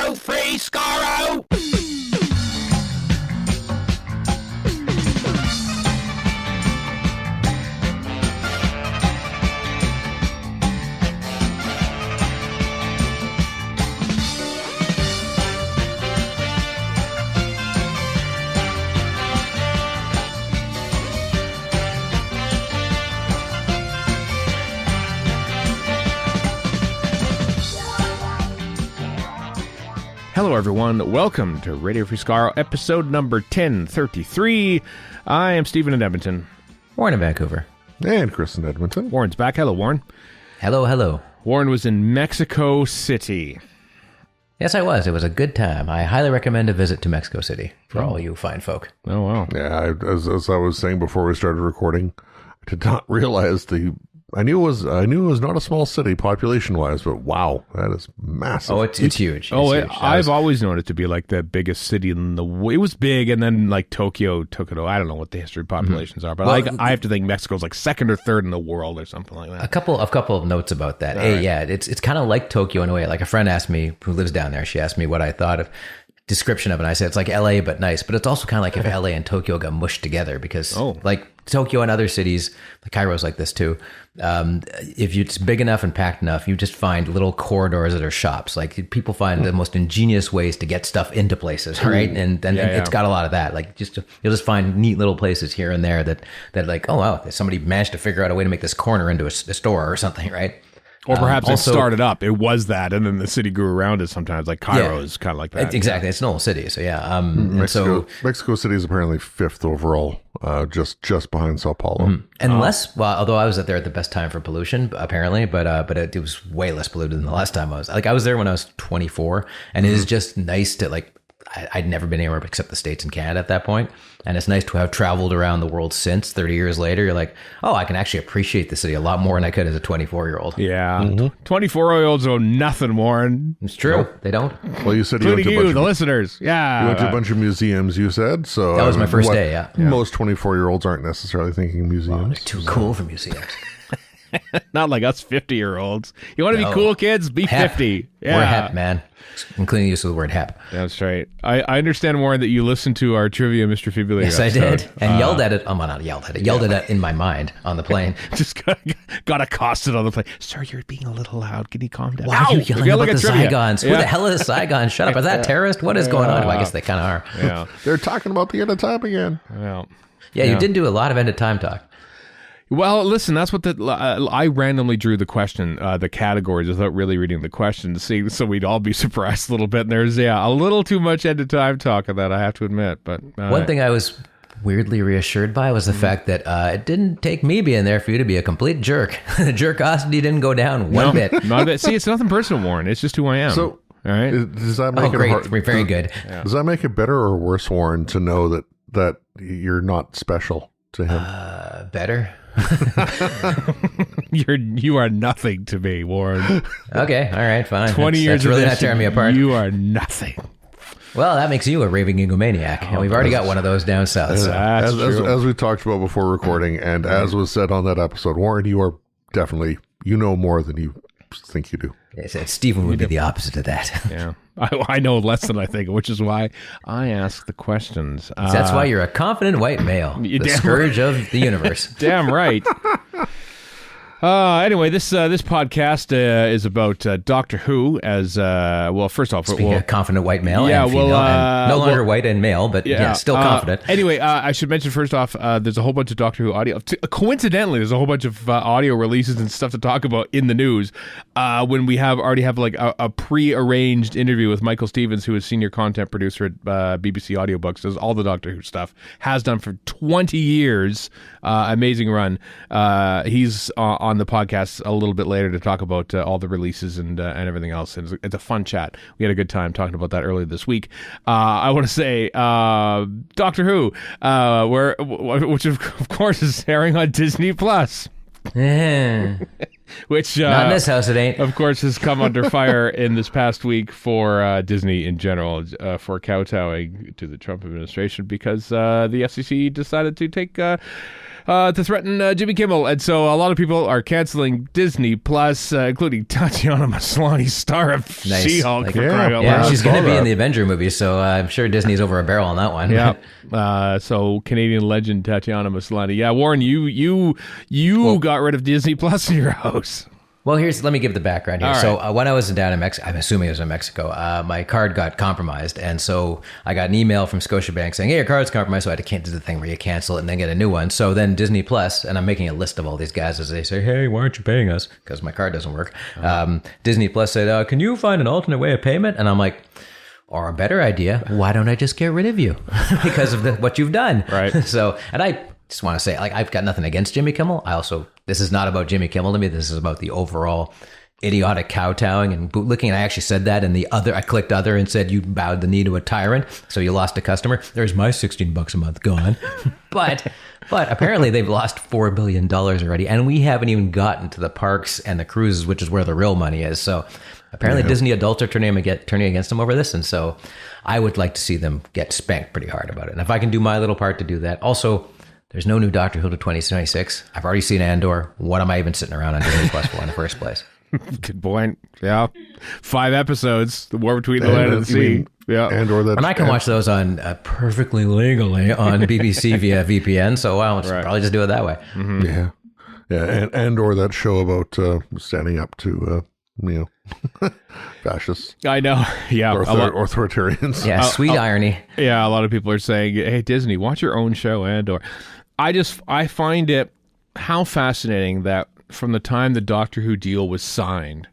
Radio Free Skaro! Hello, everyone. Welcome to Radio Free Skaro, episode number 1033. I am Stephen in Edmonton. Warren in Vancouver. And Chris in Edmonton. Warren's back. Hello, Warren. Hello, hello. Warren was in Mexico City. Yes, I was. It was a good time. I highly recommend a visit to Mexico City for all you fine folk. Oh, wow. Yeah, as I was saying before we started recording, I did not realize I knew it was not a small city population-wise, but wow, that is massive. Oh, it's huge. I've always known it to be like the biggest city in the world. It was big, and then like Tokyo took it over. I don't know what the history of populations are, but I have to think Mexico's like second or third in the world or something like that. A couple of notes about that. Right. Yeah, it's kind of like Tokyo in a way. Like a friend asked me, who lives down there, she asked me what I thought of description of it. And I said, it's like LA, but nice. But it's also kind of like if LA and Tokyo got mushed together because like Tokyo and other cities, like Cairo's like this too. If it's big enough and packed enough, you just find little corridors that are shops. Like people find the most ingenious ways to get stuff into places, right? And it's got a lot of that. Like you'll just find neat little places here and there that like, oh wow, somebody managed to figure out a way to make this corner into a store or something, right? Or perhaps it started up. It was that, and then the city grew around it sometimes. Like Cairo is kind of like that. Exactly. It's an old city, so yeah. Mexico City is apparently fifth overall, just behind Sao Paulo. Although I was there at the best time for pollution, apparently, but it was way less polluted than the last time I was. Like I was there when I was 24, and it is just nice to like. I'd never been anywhere except the States and Canada at that point. And it's nice to have traveled around the world since 30 years later. You're like, oh, I can actually appreciate the city a lot more than I could as a 24-year-old. Yeah. 24-year-olds know nothing, Warren. It's true. Nope. They don't. Well, you said the listeners. Yeah. You went to a bunch of museums, you said. So that was my first day, yeah. Most 24-year-olds aren't necessarily thinking museums. Well, they're too cool for museums. Not like us 50-year-olds. You want to be cool, kids? Be hep. 50. Yeah. We're hep, man. Including the use of the word hep. That's right. I understand, Warren, that you listened to our Trivia Mr. Fibulator Yes, episode. I did. And yelled at it. Oh, not yelled at it. Yelled at it in my mind on the plane. Just got accosted on the plane. Sir, you're being a little loud. Can you calm down? Why are you yelling about the Zygons? Who the hell is the Zygon? Shut up. Is that terrorist? What is going on? Well, I guess they kind of are. Yeah. They're talking about the end of time again. Well, yeah, you did do a lot of end of time talk. Well, listen, that's what I randomly drew the question, the categories without really reading the questions, so we'd all be surprised a little bit. And there's, a little too much end of time talk of that, I have to admit. But one thing I was weirdly reassured by was the fact that it didn't take me being there for you to be a complete jerk. The jerkosity didn't go down one bit. Not a bit. See, it's nothing personal, Warren. It's just who I am. So, all right. Does that make it very good. Does that make it better or worse, Warren, to know that you're not special to him? Better. You are nothing to me, Warren. Okay, all right, fine. 20 years that's really not tearing me apart. You are nothing. Well, that makes you a raving egomaniac, and we've already got one of those down south. So. As we talked about before recording, and as was said on that episode, Warren, you are definitely, you know more than you think you do. Yes, Stephen would be the opposite of that. Yeah, I know less than I think, which is why I ask the questions. That's why you're a confident white male, the scourge of the universe. Damn right. Anyway, this podcast is about Doctor Who as, first off... Speaking of confident white male and female, and no longer white and male, but still confident. Anyway, I should mention first off, there's a whole bunch of Doctor Who audio. Coincidentally, there's a whole bunch of audio releases and stuff to talk about in the news when we already have like a pre-arranged interview with Michael Stevens, who is senior content producer at BBC Audiobooks, does all the Doctor Who stuff, has done for 20 years, amazing run. He's on the podcast a little bit later to talk about all the releases and everything else. And it's a fun chat. We had a good time talking about that earlier this week. I want to say Doctor Who, which of course is airing on Disney Plus. Which not in this house it ain't. Of course has come under fire in this past week for Disney in general for kowtowing to the Trump administration because the FCC decided to take to threaten Jimmy Kimmel. And so a lot of people are canceling Disney Plus, including Tatiana Maslany, star of She-Hulk. Like, yeah, she's going to be in the Avenger movie, so I'm sure Disney's over a barrel on that one. Yeah. So Canadian legend Tatiana Maslany. Yeah, Warren, you got rid of Disney Plus in your house. Well, let me give the background here. All So when I was down in Mexico, I'm assuming it was in Mexico, my card got compromised. And so I got an email from Scotiabank saying, hey, your card's compromised. So I had to do the thing where you cancel it and then get a new one. So then Disney Plus, and I'm making a list of all these guys as they say, hey, why aren't you paying us? Because my card doesn't work. Disney Plus said, can you find an alternate way of payment? And I'm like, or a better idea, why don't I just get rid of you? Because of what you've done. Right. So, and I just want to say, like, I've got nothing against Jimmy Kimmel. This is not about Jimmy Kimmel to me. This is about the overall idiotic kowtowing and bootlicking. And I actually said that in I clicked other and said, you bowed the knee to a tyrant, so you lost a customer. There's my $16 a month gone. But apparently they've lost $4 billion already. And we haven't even gotten to the parks and the cruises, which is where the real money is. So apparently Disney adults are turning against them over this. And so I would like to see them get spanked pretty hard about it. And if I can do my little part to do that. Also, there's no new Doctor Who to 2026. I've already seen Andor. What am I even sitting around on Disney Plus for in the first place? Good point. Yeah. 5 episodes. The War Between the Land and the Sea. Yeah. Andor. And I can watch those on perfectly legally on BBC via VPN. So I'll probably just do it that way. Mm-hmm. Yeah. Yeah. Andor, that show about standing up to, fascists. I know. Yeah. Authoritarians. Yeah. Sweet irony. Yeah. A lot of people are saying, hey, Disney, watch your own show, Andor. I find it how fascinating that from the time the Doctor Who deal was signed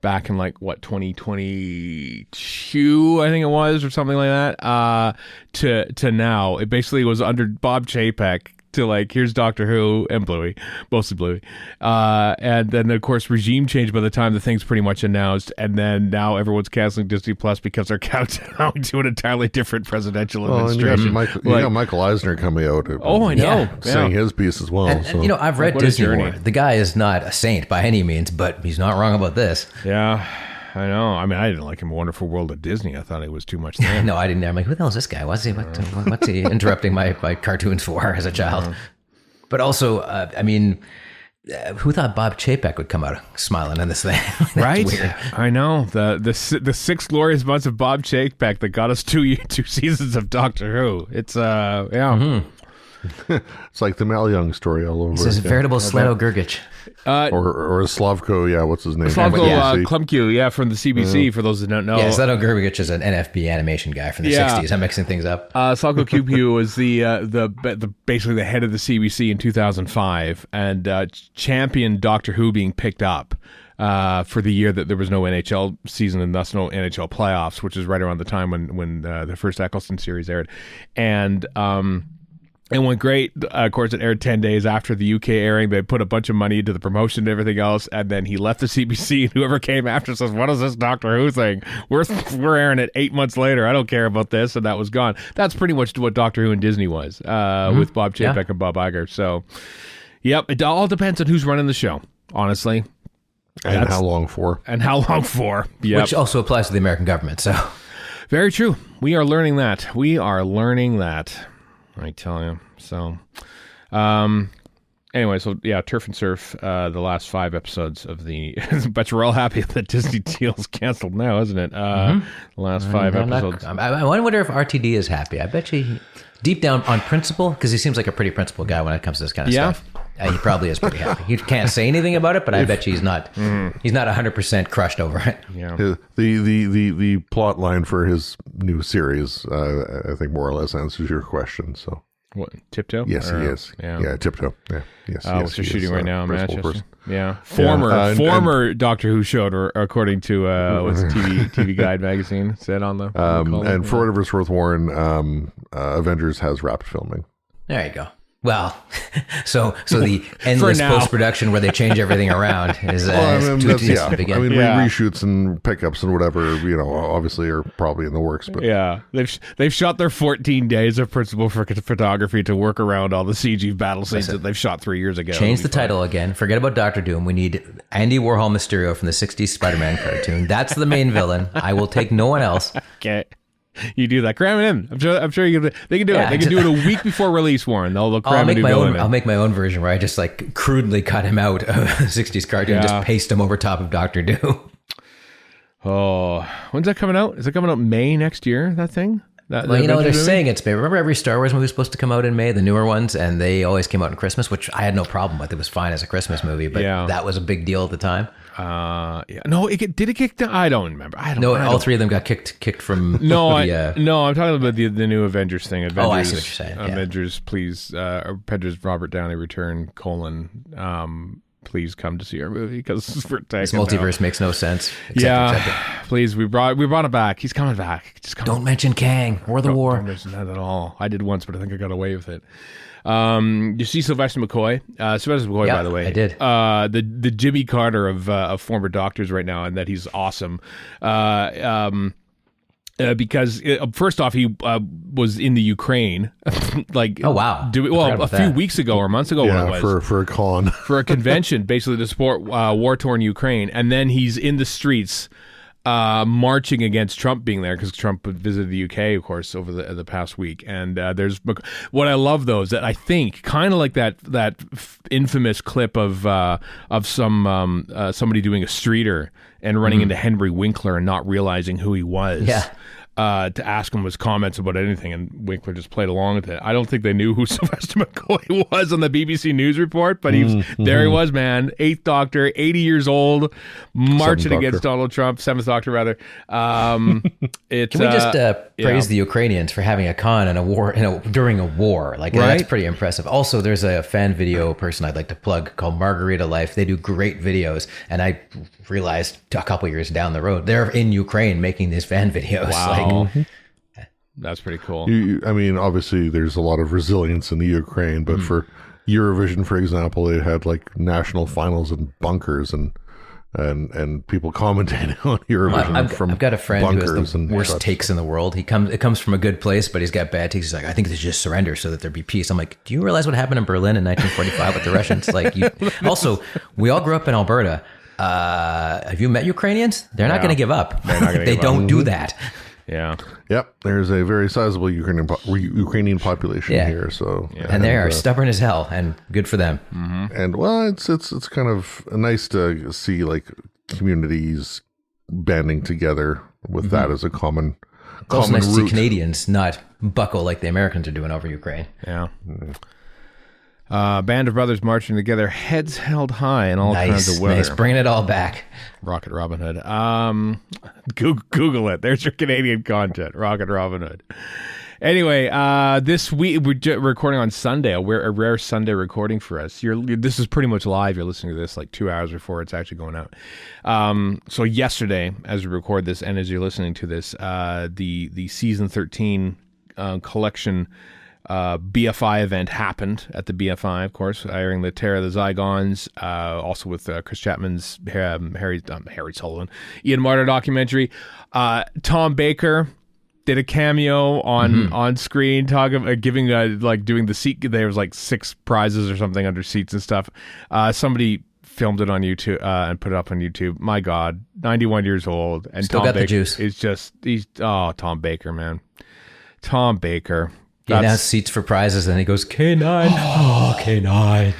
back in 2022, I think it was, or something like that, to now, it basically was under Bob Chapek to here's Doctor Who and Bluey, mostly Bluey. And then, of course, regime change by the time the thing's pretty much announced. And then now everyone's canceling Disney Plus because they're kowtowing to an entirely different presidential administration. And Michael Eisner coming out. I know. Saying his piece as well. And I've read Disney War. The guy is not a saint by any means, but he's not wrong about this. Yeah. I know. I mean, I didn't like him in Wonderful World of Disney. I thought it was too much there. No, I didn't. I'm like, who the hell is this guy? What's he interrupting my cartoons for as a child? But also, who thought Bob Chapek would come out smiling in this thing? Right? Weird. I know. The 6 glorious months of Bob Chapek that got us two seasons of Doctor Who. It's, yeah. Mm-hmm. It's like the Mal Young story all over. This is a veritable Sleto Gurgich. Or Slavko, what's his name? Slavko Klemke, from the CBC, for those that don't know. Yeah, Sleto Gurgich is an NFB animation guy from the 60s. I'm mixing things up. Slavko Klemke was the basically the head of the CBC in 2005 and championed Doctor Who being picked up for the year that there was no NHL season and thus no NHL playoffs, which is right around the time when the first Eccleston series aired. And it went great. Of course, it aired 10 days after the UK airing. They put a bunch of money into the promotion and everything else, and then he left the CBC, and whoever came after says, what is this Doctor Who thing? We're airing it 8 months later. I don't care about this, and that was gone. That's pretty much what Doctor Who and Disney was with Bob Chapek and Bob Iger. So, yep, it all depends on who's running the show, honestly. And how long for. Yep. Which also applies to the American government, so. Very true. We are learning that. I tell you. So, anyway, Turf and Surf, the last 5 episodes of the, but we're all happy that Disney deal's canceled now, isn't it? The last 5 episodes. I wonder if RTD is happy. I bet you deep down on principle, because he seems like a pretty principled guy when it comes to this kind of stuff. He probably is pretty happy. He can't say anything about it, but I bet you he's not 100% crushed over it. Yeah. The plot line for his new series, I think more or less answers your question. So what, Tiptoe? Yes, he is. Yeah, Tiptoe. Yeah, yes. Which they're shooting right now in Manchester. Yeah, former Doctor Who show, according to what's TV Guide magazine said on the. And for whatever it's worth, Warren, Avengers has wrapped filming. There you go. Well, so the endless post-production where they change everything around is to begin. I mean, reshoots and pickups and whatever, obviously are probably in the works. But yeah, they've shot their 14 days of principal photography to work around all the CG battle scenes that they've shot 3 years ago. Change the title again. Forget about Doctor Doom. We need Andy Warhol Mysterio from the 60s Spider-Man cartoon. That's the main villain. I will take no one else. Okay. You do that. Cram it in. I'm sure you can. They can do it. They can do it a week before release, Warren. They'll cram it in. I'll make my own version where I just like crudely cut him out of a 60s cartoon and just paste him over top of Doctor Do. Oh, when's that coming out? Is it coming out May next year, that thing? Well, they're saying it's May. Remember every Star Wars movie was supposed to come out in May, the newer ones, and they always came out in Christmas, which I had no problem with. It was fine as a Christmas movie, but that was a big deal at the time. No, did it kick down? I don't remember. All three of them got kicked from. No, I'm talking about the new Avengers thing. Avengers, I see what you're saying. Avengers, please, Avengers Robert Downey return, please come to see our movie because we're taking this multiverse makes no sense. Please, we brought him back. He's coming back. Don't mention Kang or the war. Don't mention that at all. I did once, but I think I got away with it. You see Sylvester McCoy? Sylvester McCoy, by the way. I did. The Jimmy Carter of former doctors right now, and that he's awesome. Because first off, he was in the Ukraine, oh wow, a few weeks ago or months ago, when it was for a con, for a convention, basically to support war-torn Ukraine, and then he's in the streets marching against Trump being there because Trump visited the UK, of course, over the past week. And there's what I love though is that I think kind of like that infamous clip of somebody doing a streeter and running into Henry Winkler and not realizing who he was. Yeah. To ask him his comments about anything, and Winkler just played along with it. I don't think they knew who Sylvester McCoy was on the BBC News report, but there he was, man. 8th Doctor, 80 years old, marching against Donald Trump. 7th Doctor, rather. Can we just praise the Ukrainians for having a con in a war during a war? Like that's pretty impressive. Also, there's a fan video person I'd like to plug called Margarita Life. They do great videos, and I realized a couple years down the road they're in Ukraine making these fan videos. Wow. That's pretty cool. I mean, obviously, there's a lot of resilience in the Ukraine, but for Eurovision, for example, they had like national finals in bunkers and people commentating on Eurovision. I've got a friend who has the worst takes in the world. It comes from a good place, but he's got bad takes. He's like, I think they should just surrender so that there be peace. I'm like, do you realize what happened in Berlin in 1945 with the Russians? Also, we all grew up in Alberta. Have you met Ukrainians? They're not going to give up. They don't do that. Yeah. Yep. There's a very sizable Ukrainian population here. So, and they are stubborn as hell, and good for them. Mm-hmm. And well, it's kind of nice to see like communities banding together with that as a common. Also nice to see Canadians not buckle like the Americans are doing over Ukraine. Yeah. Band of brothers marching together, heads held high in all kinds of weather. Nice, bringing it all back. Rocket Robin Hood. Google it. There's your Canadian content. Rocket Robin Hood. Anyway, this week we're recording on Sunday. A rare Sunday recording for us. This is pretty much live. You're listening to this like 2 hours before it's actually going out. So yesterday, as we record this, and as you're listening to this, the season 13 collection. BFI event happened at the BFI, of course, airing the Terror of the Zygons, also with Chris Chapman's Harry Sullivan, Ian Marter documentary. Tom Baker did a cameo on screen, giving doing the seat. There was like 6 prizes or something under seats and stuff. Somebody filmed it on YouTube and put it up on YouTube. My God, 91 years old, and still got the juice. He's Tom Baker, man, Tom Baker. He announced seats for prizes, and he goes, K9. Oh, K9.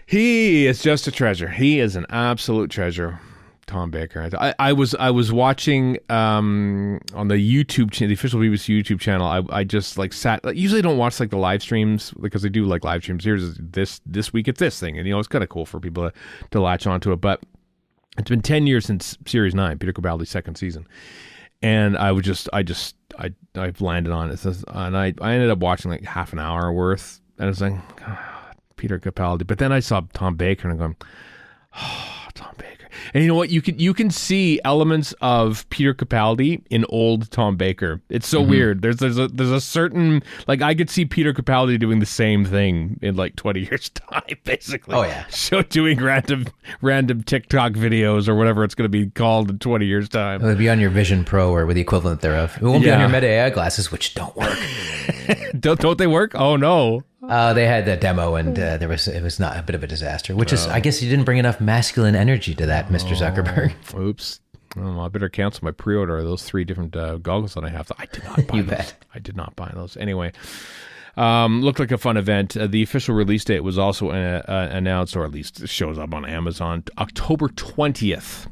He is just a treasure. He is an absolute treasure, Tom Baker. I was watching on the YouTube channel, the official BBC YouTube channel. I just like sat. Usually, don't watch like the live streams because they do like live streams. Here's this week it's this thing, and it's kind of cool for people to latch onto it. But it's been 10 years since Series 9, Peter Capaldi's second season. And I've landed on it, and I ended up watching like half an hour worth, and I was like, Peter Capaldi. But then I saw Tom Baker, and I'm going, Tom Baker. And you know what? You can see elements of Peter Capaldi in old Tom Baker. It's so weird. There's a certain, like, I could see Peter Capaldi doing the same thing in like 20 years time, basically. Oh yeah. So doing random TikTok videos or whatever it's going to be called in 20 years time. It would be on your Vision Pro or with the equivalent thereof. It won't be on your Meta AI glasses, which don't work. Don't they work? Oh no. They had that demo, and it was not a bit of a disaster. Which is, I guess, you didn't bring enough masculine energy to that, Mr. Zuckerberg. Oops. Oh, I better cancel my pre-order of those 3 different goggles that I have. I did not buy those. Bet. I did not buy those. Anyway, looked like a fun event. The official release date was also announced, or at least shows up on Amazon, October 20th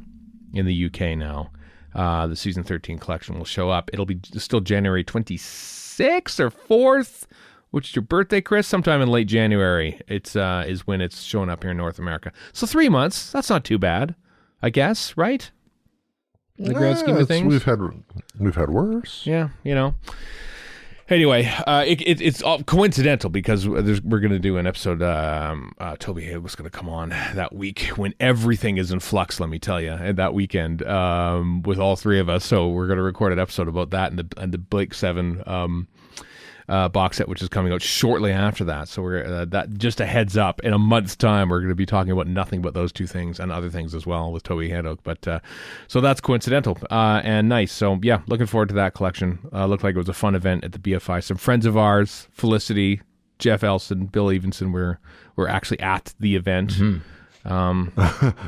in the UK now. The Season 13 collection will show up. It'll be still January 26th or 4th, which is your birthday, Chris? Sometime in late January is when it's showing up here in North America. So 3 months. That's not too bad, I guess, right? In the grand scheme of things. We've had worse. Yeah, Anyway, it's all coincidental because we're going to do an episode. Toby Hay was going to come on that week when everything is in flux, let me tell you, and that weekend with all 3 of us. So we're going to record an episode about that and the Blake 7 box set, which is coming out shortly after that. So we're that just a heads up. In a month's time, we're going to be talking about nothing but those 2 things and other things as well with Toby Handoak. But so that's coincidental and nice. So yeah, looking forward to that collection. Looked like it was a fun event at the BFI. Some friends of ours, Felicity, Jeff Elson, Bill Evenson, were actually at the event. Mm-hmm.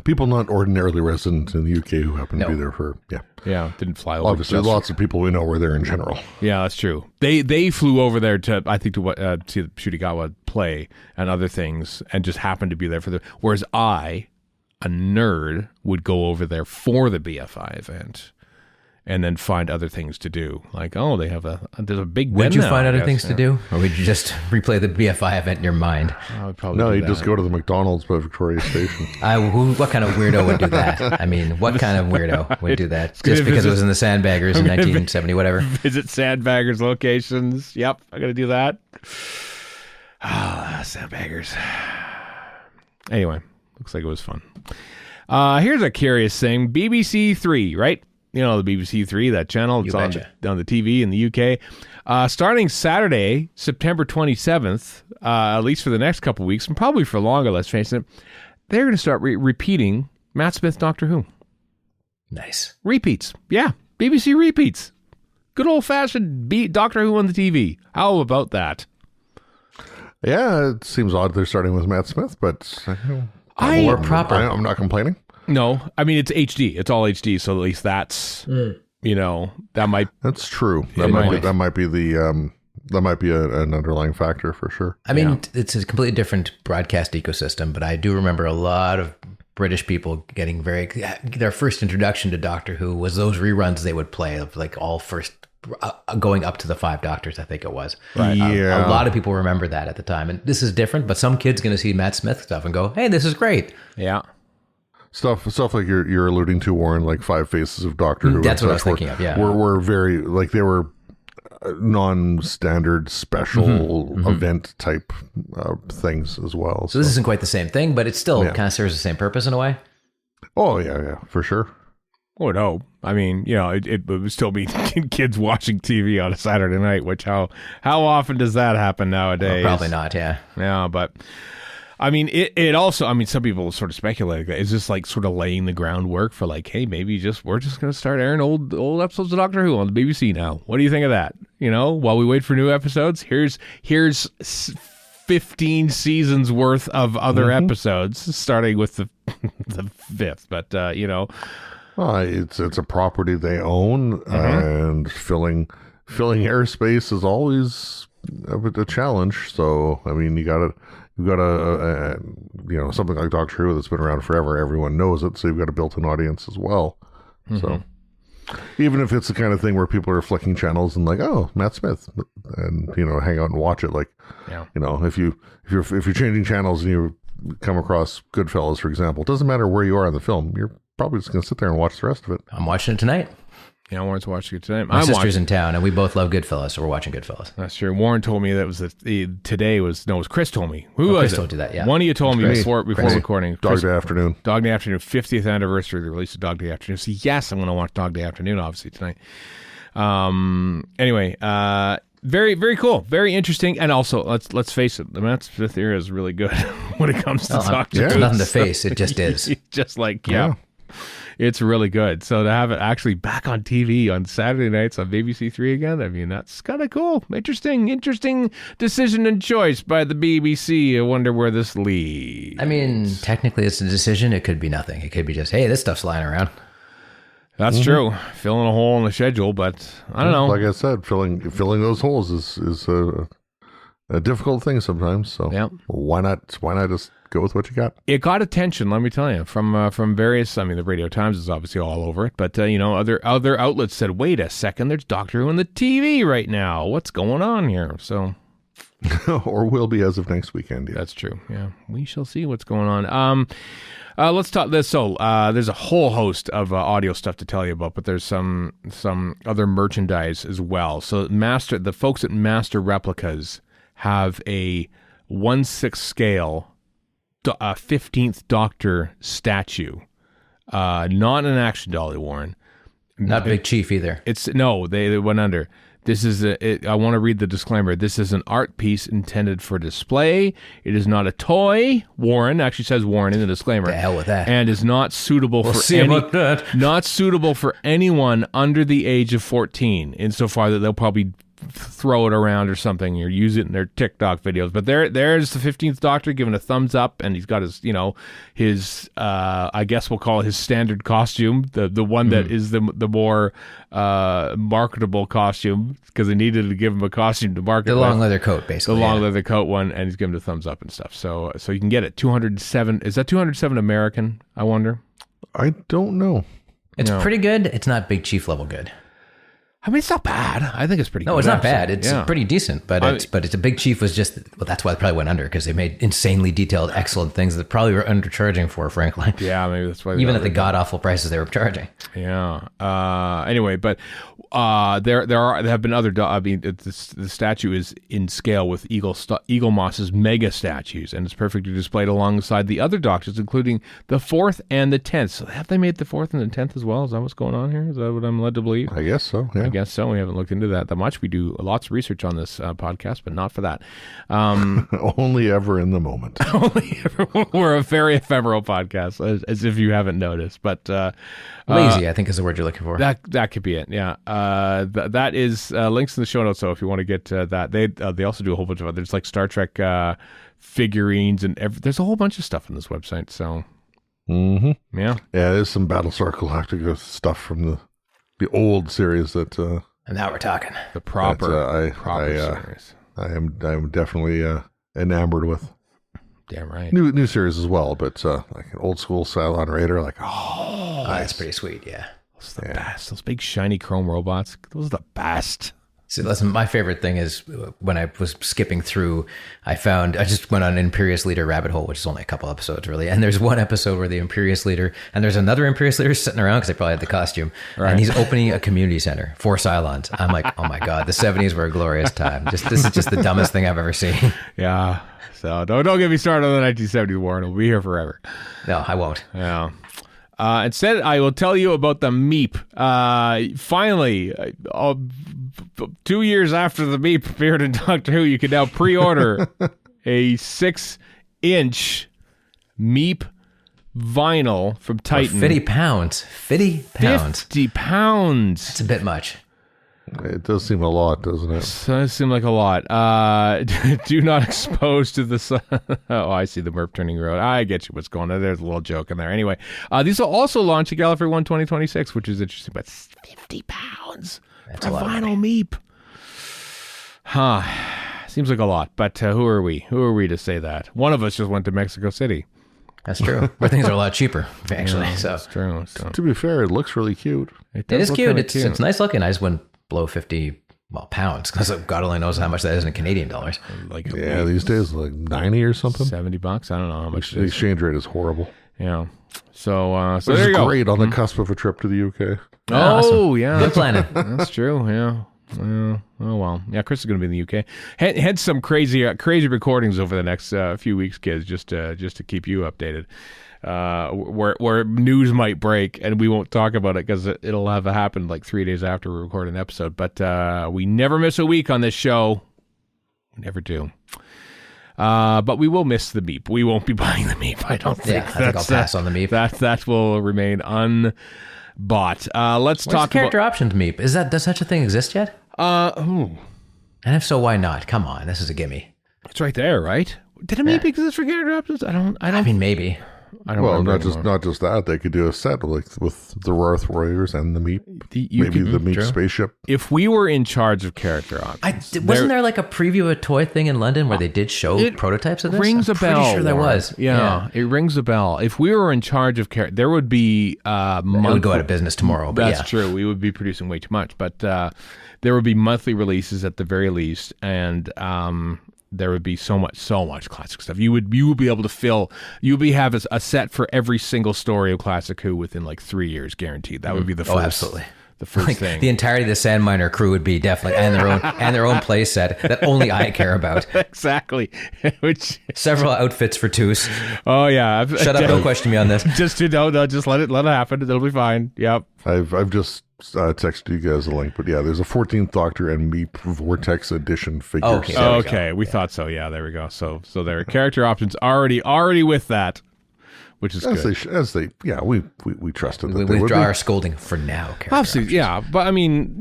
People not ordinarily resident in the UK who happen to be there for didn't fly over. Obviously, lots of people we know were there in general. Yeah, that's true. They flew over there to see the Shutigawa play and other things, and just happened to be there for the. Whereas I, a nerd, would go over there for the BFI event, and then find other things to do. Like, there's a big. Would you find other things to do, or would you just replay the BFI event in your mind? I would probably. No, you just go to the McDonald's by Victoria Station. What kind of weirdo would do that? I mean, what kind of weirdo would do that? Just because it was in the Sandbaggers in 1970, whatever. Visit Sandbaggers locations. Yep, I'm gonna do that. Sandbaggers. Anyway, looks like it was fun. Here's a curious thing: BBC 3, right? The BBC 3, that channel. It's on the TV in the UK. Starting Saturday, September 27th, at least for the next couple of weeks, and probably for longer, let's face it, they're going to start repeating Matt Smith Doctor Who. Nice. Repeats. Yeah, BBC repeats. Good old-fashioned Doctor Who on the TV. How about that? Yeah, it seems odd they're starting with Matt Smith, but more proper. I'm not complaining. No, I mean, it's HD. It's all HD, so at least that's, that might... That's true. That might be an underlying factor for sure. I mean, it's a completely different broadcast ecosystem, but I do remember a lot of British people getting their first introduction to Doctor Who was those reruns they would play of like all first... going up to the 5 Doctors, I think it was. Right. Yeah. A lot of people remember that at the time. And this is different, but some kid's going to see Matt Smith stuff and go, hey, this is great. Yeah. Stuff like you're alluding to, Warren, like 5 Faces of Doctor Who. That's what I was thinking of, yeah. Were very, like, they were non-standard special event type things as well. So this isn't quite the same thing, but it still kind of serves the same purpose in a way. Oh, yeah, for sure. Oh, no. I mean, it would still be kids watching TV on a Saturday night, which how often does that happen nowadays? Well, probably not, yeah. Yeah, but... I mean, it also, some people sort of speculate that it's just like sort of laying the groundwork for like, hey, maybe we're just going to start airing old episodes of Doctor Who on the BBC now. What do you think of that? While we wait for new episodes, here's 15 seasons worth of other episodes, starting with the 5th. But, it's a property they own, and filling airspace is always a challenge. So, I mean, you've got a something like Doctor Who that's been around forever. Everyone knows it, so you've got a built-in audience as well. So even if it's the kind of thing where people are flicking channels and like, oh, Matt Smith, and hang out and watch it, like, if you're changing channels and you come across Goodfellas, for example, it doesn't matter where you are in the film, you're probably just going to sit there and watch the rest of it. I'm watching it tonight. Yeah, Warren's watching it tonight. My sister's in town, and we both love Goodfellas, so we're watching Goodfellas. That's true. Warren told me that was today was no, it was Chris told me. Chris told you that, yeah. One of you told me before recording. Dog Day Afternoon. Dog Day Afternoon, 50th anniversary of the release of Dog Day Afternoon. So yes, I'm going to watch Dog Day Afternoon, obviously, tonight. Anyway, very, very cool. Very interesting. And also, let's face it, the Matt Smith era is really good when it comes to Doctor Who. There's nothing to face. It just is. Just like, it's really good. So to have it actually back on TV on Saturday nights on BBC 3 again, I mean, that's kind of cool. Interesting decision and choice by the BBC. I wonder where this leads. I mean, technically it's a decision. It could be nothing. It could be just, hey, this stuff's lying around. That's true. Filling a hole in the schedule, but I don't know. Like I said, filling those holes is a difficult thing sometimes. So why not just go with what you got? It got attention, let me tell you, from various. I mean, the Radio Times is obviously all over it, but other outlets said, "Wait a second, there's Doctor Who on the TV right now. What's going on here?" So, or will be as of next weekend. Yeah. That's true. Yeah, we shall see what's going on. Let's talk this. So, there's a whole host of audio stuff to tell you about, but there's some other merchandise as well. So, the folks at Master Replicas have a 1/6 scale 15th Doctor statue, not an action dolly, Warren. Not Big Chief either. They went under. This is I want to read the disclaimer. This is an art piece intended for display. It is not a toy. Warren actually says Warren in the disclaimer. The hell with that. And is not suitable not suitable for anyone under the age of 14. Insofar that they'll probably throw it around or something or use it in their TikTok videos. But there's the 15th Doctor giving a thumbs up, and he's got his I guess we'll call it his standard costume, the one that is the more marketable costume, because they needed to give him a costume to market. The long leather coat, basically. The long leather coat one, and he's giving a thumbs up and stuff. So you can get it. 207. Is that 207 American? I wonder. I don't know. It's pretty good. It's not Big Chief level good. I mean, it's not bad. I think it's pretty good. No, it's not bad. It's pretty decent, but it's a Big Chief was just, well, that's why it probably went under, because they made insanely detailed, excellent things that probably were undercharging for, frankly. Yeah, maybe that's why. Even at the god-awful prices they were charging. Yeah. Anyway, but there have been other, the statue is in scale with Eagle Moss's mega statues, and it's perfectly displayed alongside the other Doctors, including the 4th and the 10th. So have they made the 4th and the 10th as well? Is that what's going on here? Is that what I'm led to believe? I guess so, yeah. I guess so. We haven't looked into that much. We do lots of research on this podcast, but not for that. Only ever in the moment. Only ever. We're a very ephemeral podcast, as if you haven't noticed. But lazy, I think, is the word you're looking for. That could be it. Yeah. That is links in the show notes. So if you want to get that, they also do a whole bunch of others, like Star Trek figurines, and there's a whole bunch of stuff on this website. So yeah, there's some Battlestar Galactica stuff from the old series that. And now we're talking the proper series. I am definitely enamored with. Damn right. New series as well, but like an old school Cylon Raider, like that's pretty sweet. Yeah, those are the best. Those big shiny chrome robots. Those are the best. So listen, my favorite thing is when I was skipping through, I just went on an Imperious Leader rabbit hole, which is only a couple episodes really. And there's one episode where the Imperious Leader, and there's another Imperious Leader sitting around because they probably had the costume, and he's opening a community center for Cylons. I'm like, oh my God, the 70s were a glorious time. This is just the dumbest thing I've ever seen. Yeah. So don't get me started on the 1970s war, and we'll be here forever. No, I won't. Yeah. Instead, I will tell you about the Meep. Finally, 2 years after the Meep appeared in Doctor Who, you can now pre-order a 6-inch Meep vinyl from Titan. 50 pounds. 50 pounds. 50 pounds. It's a bit much. It does seem a lot, doesn't it? It does seem like a lot. Do not expose to the sun. Oh, I see the Merp turning road. I get you what's going on. There's a little joke in there. Anyway, these will also launch at Gallifrey 1 2026, which is interesting. But 50 pounds That's for a lot vinyl Meep. Huh. Seems like a lot. But who are we? Who are we to say that? One of us just went to Mexico City. That's true. Where things are a lot cheaper, actually. Yeah, so that's true. So. To be fair, it looks really cute. It is cute. It's nice looking. I just wouldn't blow 50 pounds, because God only knows how much that is in Canadian dollars. Like these days, like 90 or something. $70. I don't know how much. The exchange rate is horrible. Yeah. So there you go. Great on the cusp of a trip to the UK. Oh, awesome. Yeah. Good planning. That's true. Yeah. Oh well. Yeah, Chris is going to be in the UK. Had some crazy recordings over the next few weeks, kids, just to keep you updated. Where news might break, and we won't talk about it because it'll have happened like 3 days after we record an episode. But we never miss a week on this show. We never do. But we will miss the Meep. We won't be buying the Meep, I don't think. Yeah, I think I'll pass on the Meep. That will remain unbought. Let's talk about character options Meep. Does such a thing exist yet? And if so, why not? Come on, this is a gimme. It's right there, right? Did a Meep exist for character options? I don't. I mean, maybe. I don't Well, remember not just that. They could do a set like with the Roth Warriors and the Meep. Maybe the Meep spaceship. If we were in charge of character options, Wasn't there like a preview of a toy thing in London where they did show prototypes of this? Rings a bell. Pretty sure there was. Yeah, it rings a bell. If we were in charge of character, there would be It would go out of business tomorrow. But That's true. We would be producing way too much, but there would be monthly releases at the very least, and there would be so much classic stuff. You would be able to fill. You would have a set for every single story of Classic Who within like 3 years, guaranteed. That would be the first. Oh, absolutely. The first like thing. The entirety of the Sand Miner crew would be definitely and their own play set that only I care about. Exactly. Which several outfits for Toos. Oh yeah. Shut up! Don't question me on this. Just let it happen. It'll be fine. Yep. I've just texted you guys a link, but yeah, there's a 14th Doctor and Meep Vortex Edition figure. Okay. We thought so. Yeah. There we go. So there are character options already with that. Which is good. We trusted that we they withdraw our scolding for now. Absolutely, yeah. But I mean,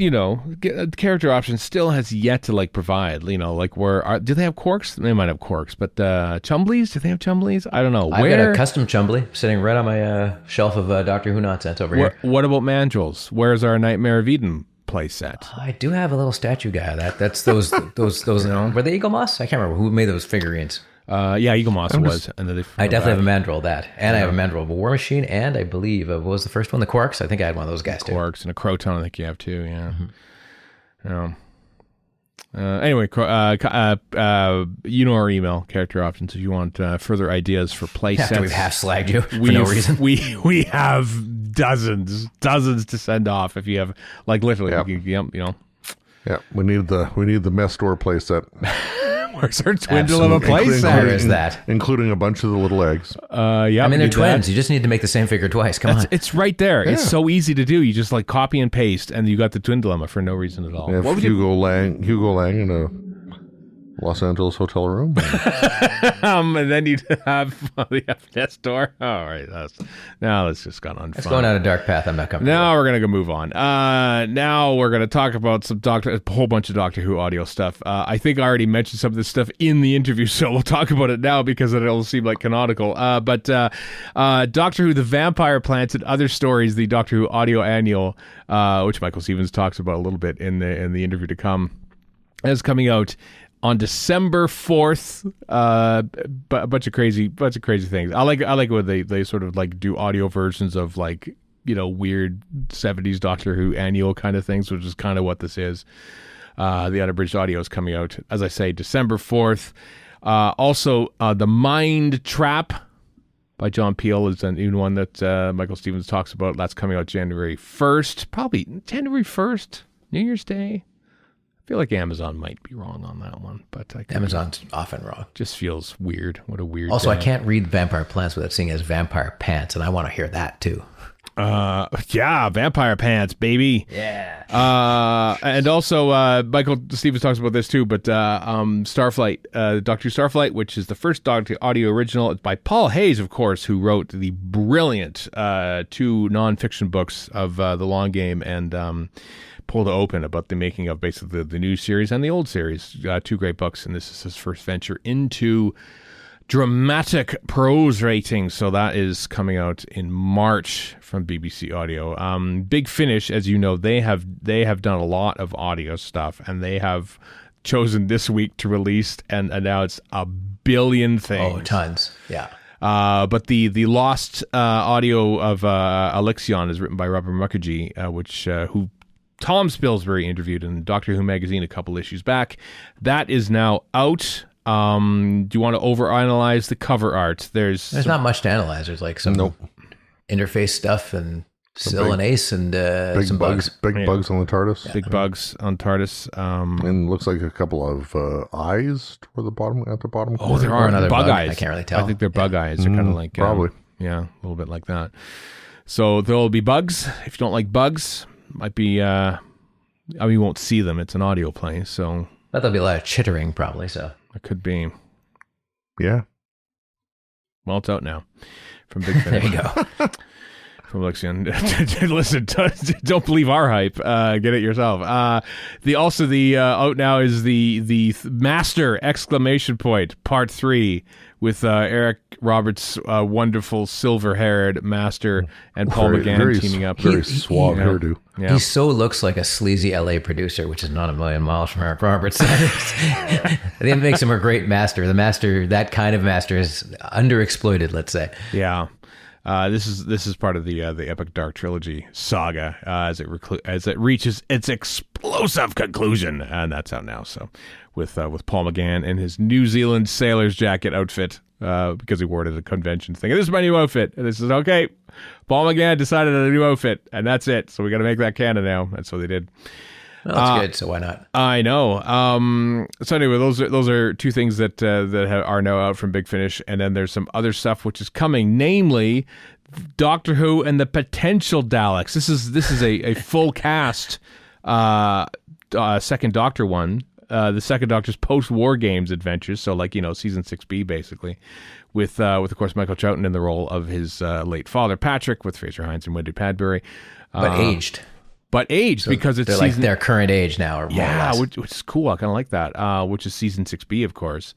character option still has yet to like provide. Do they have Quarks? They might have Quarks, but Chumblies? Do they have Chumblies? I don't know. I've got a custom Chumbly sitting right on my shelf of Doctor Who nonsense over here. What about Mandrels? Where's our Nightmare of Eden play set? I do have a little statue guy of that. That's those. Were they Eagle Moss? I can't remember who made those figurines. Yeah, Eagle Moss was. And then I definitely have a Mandrel of that. And I have a Mandrel of a War Machine. And I believe, what was the first one? The Quarks? I think I had one of those guys too. Quarks and a Croton, I think you have too, yeah. Anyway, our email, character options, if you want further ideas for play sets. After we've half slagged you for no reason. We have dozens to send off if you have, like, literally, Yeah, we need the Mestor play set. Where's our twin dilemma play set? Where is that? Including a bunch of the little eggs. Yeah. I mean, they're twins. You just need to make the same figure twice. Come on. It's right there. Yeah. It's so easy to do. You just like copy and paste, and you got the twin dilemma for no reason at all. Yeah, what would Hugo Lang in a Los Angeles hotel room. And then you'd have the FNS door. All right. That's just gone on. It's going down a dark path. I'm not coming. Now we're going to move on. Now we're going to talk about a whole bunch of Doctor Who audio stuff. I think I already mentioned some of this stuff in the interview, so we'll talk about it now because it'll seem like canonical. But Doctor Who, The Vampire Plants and Other Stories, the Doctor Who audio annual, which Michael Stevens talks about a little bit in the interview to come, is coming out on December 4th. A bunch of crazy things. I like when they sort of like do audio versions of like, weird 70s Doctor Who annual kind of things, which is kind of what this is. The unabridged audio is coming out, as I say, December 4th. Also, The Mind Trap by John Peel is an even one that Michael Stevens talks about. That's coming out January 1st. Probably January 1st, New Year's Day. I feel like Amazon might be wrong on that one, but Amazon's often wrong. Just feels weird. What a weird. Also, I can't read Vampire Plants without seeing it as Vampire Pants, and I want to hear that too. Yeah, Vampire Pants, baby. Yeah. And also, Michael Stevens talks about this too, but Starflight, Doctor Starflight, which is the first Doctor audio original. It's by Paul Hayes, of course, who wrote the brilliant 2 nonfiction books of The Long Game and Pulled Open, about the making of basically the new series and the old series. 2 great books, and this is his first venture into dramatic prose writing. So that is coming out in March from BBC Audio. Big Finish, as you know, they have done a lot of audio stuff, and they have chosen this week to release and announce a billion things. Oh, tons. Yeah. But the lost audio of Alexion is written by Robert Mukherjee, who Tom Spilsbury interviewed in Doctor Who magazine a couple issues back. That is now out. Do you want to overanalyze the cover art? There's not much to analyze. There's like some interface stuff and Syl and Ace and some bugs. Big bugs on the TARDIS. Yeah. Big bugs on TARDIS. And looks like a couple of eyes toward the bottom, at the bottom. Oh, there are another bug eyes. I can't really tell. I think they're bug eyes. They're kind of like probably. Yeah, a little bit like that. So there'll be bugs. If you don't like bugs, might be. You won't see them. It's an audio play, so. But there'll be a lot of chittering, probably. So it could be. Yeah. Well, it's out now from Big Finish. There you go. from Lixion. Listen, don't believe our hype. Get it yourself. Out now is the Master exclamation point part 3 with Eric Roberts' wonderful silver-haired Master and Paul McGann teaming up. Very suave hairdo. Yeah. He so looks like a sleazy LA producer, which is not a million miles from Eric Roberts. I think it makes him a great Master. The Master, that kind of Master, is underexploited, let's say. Yeah. This is part of the Epic Dark Trilogy saga as it reaches its explosive conclusion, and that's out now. So, with Paul McGann and his New Zealand sailor's jacket outfit, because he wore it at a convention thing. And this is my new outfit. And this is okay. Paul McGann decided on a new outfit, and that's it. So we got to make that canon now, and so they did. Well, that's good. So why not? I know. So anyway, those are two things that are now out from Big Finish, and then there's some other stuff which is coming, namely Doctor Who and the Potential Daleks. This is a full cast Second Doctor one. The Second Doctor's post-war games adventures, so season 6B basically, with of course Michael Troughton in the role of his late father Patrick, with Fraser Hines and Wendy Padbury, but aged. So because it's like their current age now, or more or less. which is cool. I kind of like that. Which is season 6B, of course,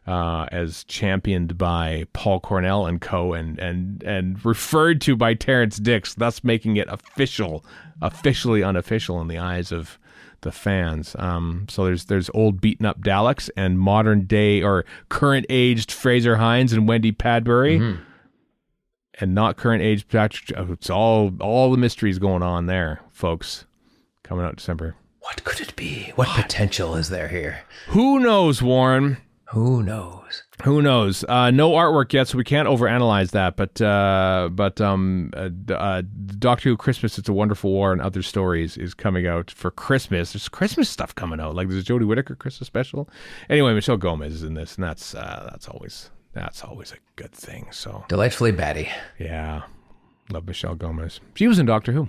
as championed by Paul Cornell and co, and referred to by Terrence Dicks, thus making it officially unofficial in the eyes of the fans. So there's old beaten up Daleks and modern day or current aged Fraser Hines and Wendy Padbury, and not current aged Patrick. It's all the mysteries going on there, folks. Coming out December. What could it be? What potential is there here? Who knows, Warren? Who knows? No artwork yet, so we can't overanalyze that. But Doctor Who Christmas, It's a Wonderful War, and Other Stories is coming out for Christmas. There's Christmas stuff coming out, like there's a Jodie Whittaker Christmas special. Anyway, Michelle Gomez is in this, and that's always a good thing. So Delightfully batty. yeah, love Michelle Gomez. She was in Doctor Who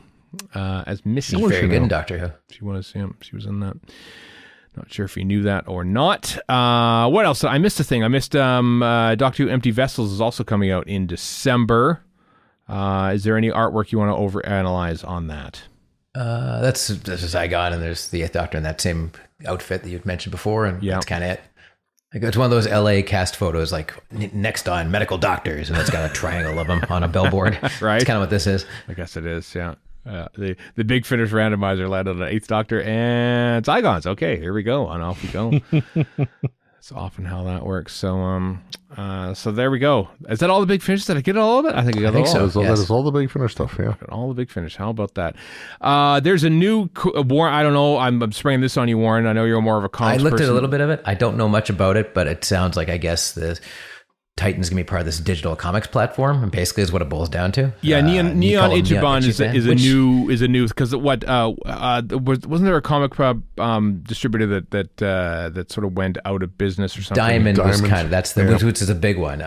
as Missy. She's very good in Doctor Who. She was in that. Not sure if you knew that or not. What else? I missed a thing. I missed Doctor Who Empty Vessels is also coming out in December. Is there any artwork you want to overanalyze on that? That's a Zygon, and there's the Eighth Doctor in that same outfit that you'd mentioned before, and that's kind of it. Like, it's one of those LA cast photos, like next on medical doctors, and it's got a triangle of them on a billboard. Right. That's kind of what this is. I guess it is, yeah. The Big Finish randomizer landed on Eighth Doctor and Zygons. Okay, here we go, and off we go. That's often how that works. So, so there we go. Is that all the Big Finish? Did I get all of it? I think I got all of it. That is all the Big Finish stuff. Yeah, all the Big Finish. How about that? There's a new Warren. I don't know. I'm spraying this on you, Warren. I know you're more of a comics I looked person. at a little bit of it. I don't know much about it, but it sounds like, I guess, the Titan's gonna be part of this digital comics platform, and basically is what it boils down to. Yeah, Neon Ichiban is a new because wasn't there a comic distributor that sort of went out of business or something? Diamond was kind of which is a big one.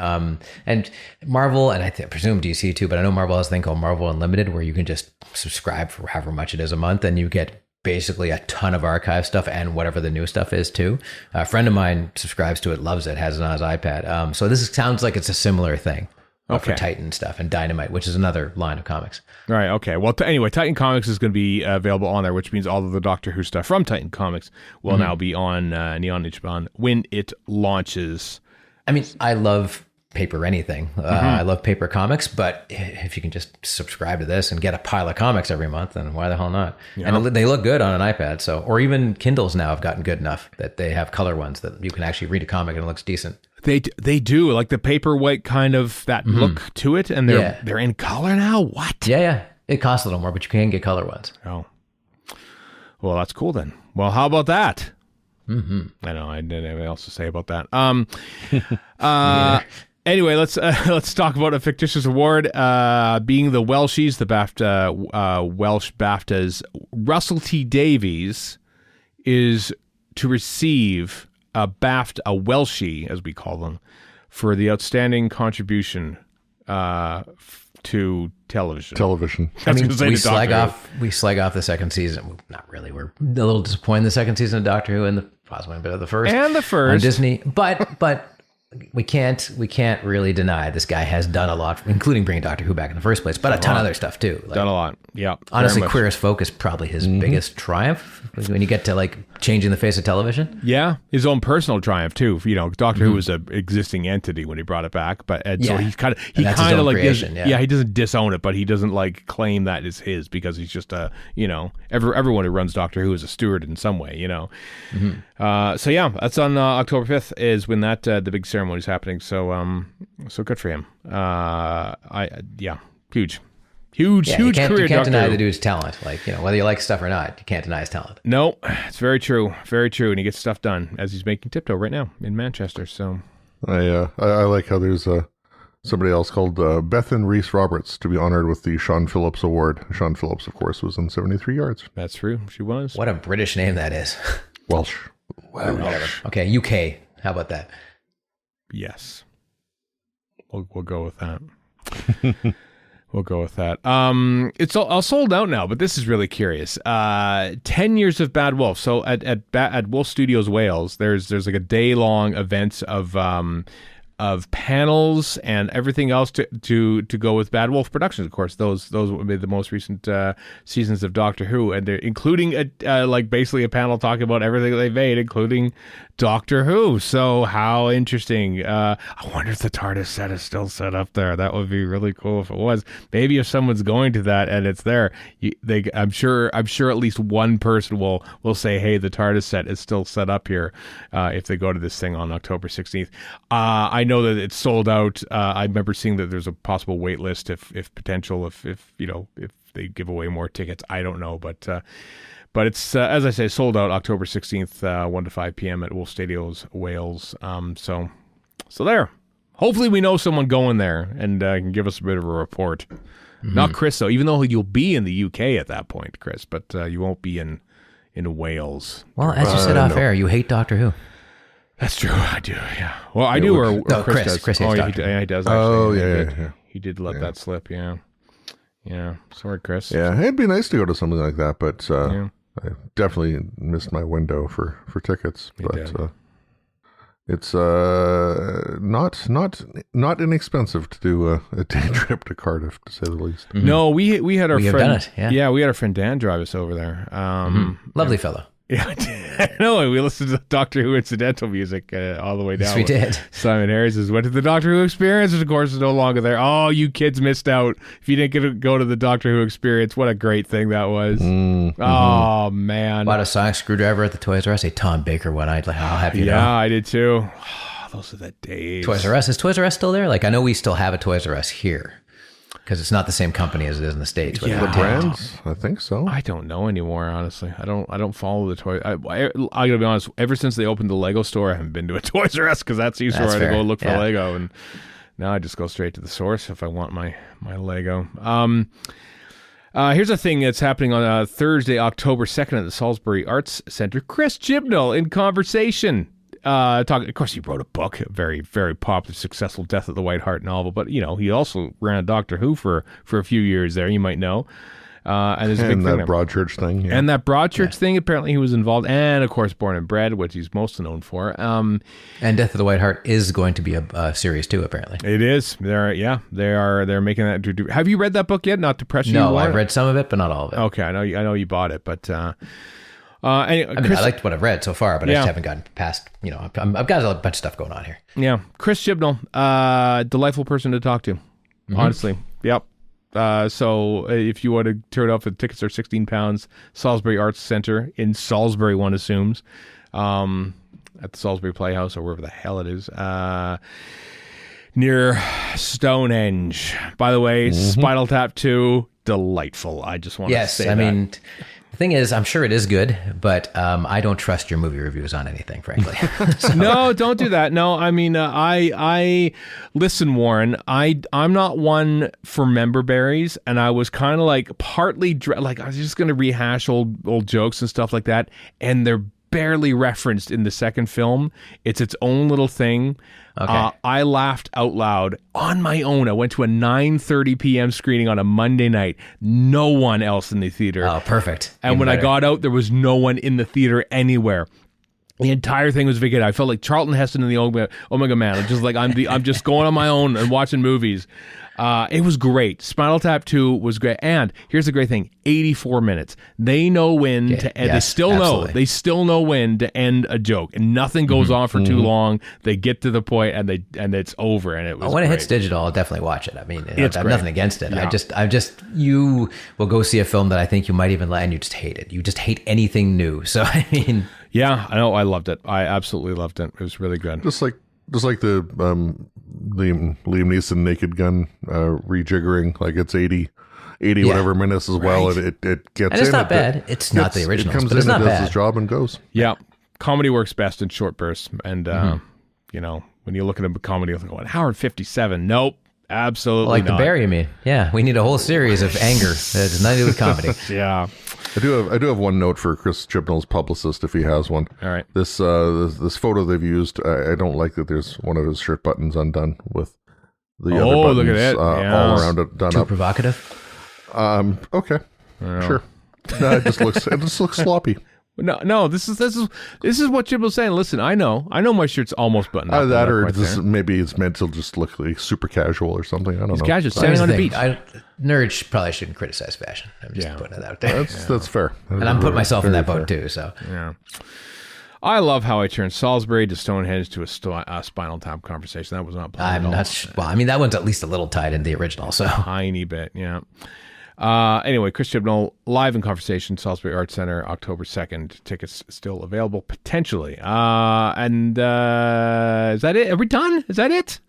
And Marvel, and I presume DC too, but I know Marvel has a thing called Marvel Unlimited where you can just subscribe for however much it is a month, and you get basically a ton of archive stuff and whatever the new stuff is too. A friend of mine subscribes to it, loves it, has it on his iPad. So this sounds like it's a similar thing for Titan stuff and Dynamite, which is another line of comics. Right. Okay. Well, anyway, Titan Comics is going to be available on there, which means all of the Doctor Who stuff from Titan Comics will now be on Neon Ichiban when it launches. I mean, I love paper anything. I love paper comics, but if you can just subscribe to this and get a pile of comics every month, then why the hell not? Yeah. And they look good on an iPad. So, or even Kindles now have gotten good enough that they have color ones that you can actually read a comic and it looks decent. They do, like the paperweight kind of that look to it, and they're in color now. What? Yeah. It costs a little more, but you can get color ones. Oh, well, that's cool then. Well, how about that? I know I didn't have anything else to say about that. Anyway, let's talk about a fictitious award, being the Welshies, the BAFTA Welsh BAFTAs. Russell T Davies is to receive a BAFTA, a Welshie, as we call them, for the outstanding contribution to television. I mean, we slag off the second season. Not really. We're a little disappointed in the second season of Doctor Who and possibly a bit of the first. And the first. On Disney. But we can't really deny this guy has done a lot, including bringing Doctor Who back in the first place, but a ton of other stuff too. Like, Done a lot. Yeah. honestly, Queer as Folk is probably his biggest triumph when you get to like changing the face of television. Yeah, his own personal triumph too. You know, Doctor Who was an existing entity when he brought it back, but so he kind of like he doesn't disown it, but he doesn't like claim that is his because he's just everyone who runs Doctor Who is a steward in some way. You know, so yeah, that's on October 5th is when that the big ceremony is happening. So so good for him. Huge You can't career. deny the dude's talent. Like, whether you like stuff or not, you can't deny his talent. No, it's very true. Very true. And he gets stuff done as he's making Tiptoe right now in Manchester. So I like how there's somebody else called Bethan Reese Roberts to be honored with the Sean Phillips Award. Sean Phillips, of course, was in 73 Yards. that's true. She was. What a British name that is. Welsh. Okay, UK. How about that? Yes. We'll go with that. We'll go with that. It's all sold out now, but this is really curious. 10 years of Bad Wolf. So at Wolf Studios Wales, there's like a day-long event of panels and everything else to go with Bad Wolf Productions. Of course, those would be the most recent seasons of Doctor Who, and they're including like basically a panel talking about everything that they made, including Doctor Who. So how interesting. I wonder if the TARDIS set is still set up there. That would be really cool if it was. Maybe if someone's going to that and it's there, I'm sure at least one person will say, hey, the TARDIS set is still set up here if they go to this thing on October 16th. I know that it's sold out. I remember seeing that there's a possible wait list if they give away more tickets. I don't know, but it's as I say, sold out October 16th, 1 to 5 p.m. at Wolf Studios Wales. So there. Hopefully we know someone going there and can give us a bit of a report. Not Chris though, even though you'll be in the UK at that point, Chris, but you won't be in Wales. Well, as you said off air, you hate Doctor Who. That's true. I do. Yeah. Well, I do. Or Chris does. Chris hates Doctor Who. Yeah, he does. Actually. Oh, yeah. He did let that slip. Yeah. Yeah. Sorry, Chris. Yeah, it'd be nice to go to something like that, but I definitely missed my window for tickets. But it's not inexpensive to do a day trip to Cardiff, to say the least. No, we had our friend. Done it, yeah. We had our friend Dan drive us over there. Lovely fellow. Yeah, I know. We listened to the Doctor Who incidental music all the way down. Yes, we did. Simon Harris went to the Doctor Who experience, which of course is no longer there. Oh, you kids missed out. If you didn't get to go to the Doctor Who experience, what a great thing that was. Oh, man. Bought a sonic screwdriver at the Toys R Us, a Tom Baker one. I'd like, how happy you know. Yeah, I did too. Oh, those are the days. Toys R Us. Is Toys R Us still there? Like, I know we still have a Toys R Us here. Because it's not the same company as it is in the States. Yeah. The brands? I think so. I don't know anymore, honestly. I don't follow the toy. I gotta be honest. Ever since they opened the Lego store, I haven't been to a Toys R Us because that's usually where I go look for Lego, and now I just go straight to the source if I want my Lego. Here's a thing that's happening on Thursday, October 2nd at the Salisbury Arts Centre. Chris Chibnall in conversation. Of course, he wrote a book, a very, very popular, successful Death of the White Hart novel. But he also ran a Doctor Who for a few years there. You might know, and there's a big thing that Broadchurch thing, and that Broadchurch thing. Apparently, he was involved, and of course, Born and Bred, which he's most known for. And Death of the White Hart is going to be a series too. Apparently, it is. They're making that. Have you read that book yet? Not to press you. No, I've read some of it, but not all of it. Okay, I know you bought it, but. Anyway, I liked what I've read so far, but I just haven't gotten past, I've got a bunch of stuff going on here. Yeah. Chris Chibnall, delightful person to talk to, honestly. Yep. So if you want to turn up, the tickets are £16, Salisbury Arts Centre in Salisbury, one assumes, at the Salisbury Playhouse or wherever the hell it is, near Stonehenge. By the way, Spinal Tap 2, delightful. I just want to say that. Mean... The thing is, I'm sure it is good, but I don't trust your movie reviews on anything, frankly. No, don't do that. No, I mean, I listen, Warren. I'm not one for member berries, and I was kind of like partly like I was just going to rehash old jokes and stuff like that, and they're barely referenced in the second film. It's its own little thing. Okay. I laughed out loud on my own. I went to a 9:30 p.m. screening on a Monday night. No one else in the theater. Oh, perfect. And when I got out, there was no one in the theater anywhere. The entire thing was good. I felt like Charlton Heston in the Omega Man. I'm just like I'm just going on my own and watching movies. It was great. Spinal Tap 2 was great. And here's the great thing, 84 minutes. They know when to end. Yes, They still know when to end a joke. And nothing goes on for too long. They get to the point and it's over. And it was when great. it hits digital, I'll definitely watch it. I mean, I It's have great. nothing against it. Yeah. You will go see a film that I think you might even like, and you just hate it. You just hate anything new. So, I mean... Yeah, I know. I loved it. I absolutely loved it. It was really good. Just like the Liam Neeson Naked Gun rejiggering, like it's 80 whatever minutes as well. Right. It gets And it's in. not bad. It's not the original, It comes but in, it's not it does bad. its job and goes. Yeah, comedy works best in short bursts. And, you know, when you look at a comedy, you're like, Howard 57. Nope, absolutely Like not. The Bear, you mean? Yeah, we need a whole series of anger that has nothing to do with comedy. Yeah. I do have one note for Chris Chibnall's publicist if he has one. All right. This photo they've used, I don't like that there's one of his shirt buttons undone with the other buttons look at it. Yeah. all around it done Too up. provocative? Okay. Sure. No, it just looks sloppy. No. This is what Jim was saying. Listen, I know my shirt's almost buttoned up. That or right there. maybe it's meant to just look like super casual or something. I don't know. Casual, standing on the beach. Nerds probably shouldn't criticize fashion. I'm just putting it out there. That's fair. And I'm putting myself in Very that boat fair. too. So Yeah. I love how I turned Salisbury to Stonehenge to a Spinal Tap conversation. That was not planned I'm at all. not. Well, I mean, that one's at least a little tied into the original. So Tiny bit, yeah. Anyway, Chris Chibnall, live in conversation, Salisbury Arts Center, October 2nd. Tickets still available, potentially. Is that it? Are we done? Is that it?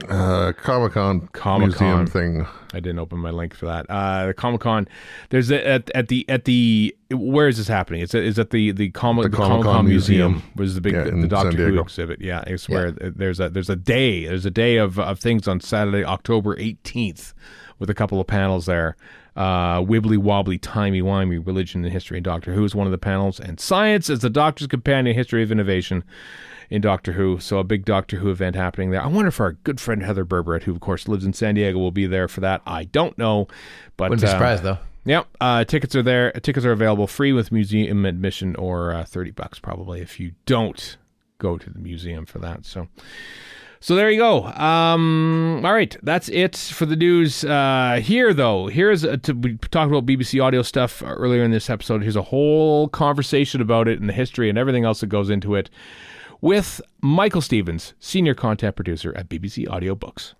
Comic-Con museum thing. I didn't open my link for that. The Comic-Con, there's at the where is this happening? Is at the Comic-Con Museum was the big the Doctor Who exhibit. Yeah, it's where there's a day of things on Saturday, October 18th, with a couple of panels there. Wibbly wobbly, timey-wimey, religion and history in Doctor Who is one of the panels, and science as the Doctor's companion, history of innovation in Doctor Who. So a big Doctor Who event happening there. I wonder if our good friend Heather Berberet, who of course lives in San Diego, will be there for that. I don't know, but wouldn't be surprised though. Yeah, tickets are there. Tickets are available free with museum admission, or $30 probably if you don't go to the museum for that. So there you go. All right, that's it for the news. Here, though, we talked about BBC audio stuff earlier in this episode. Here's a whole conversation about it and the history and everything else that goes into it with Michael Stevens, senior content producer at BBC Audiobooks.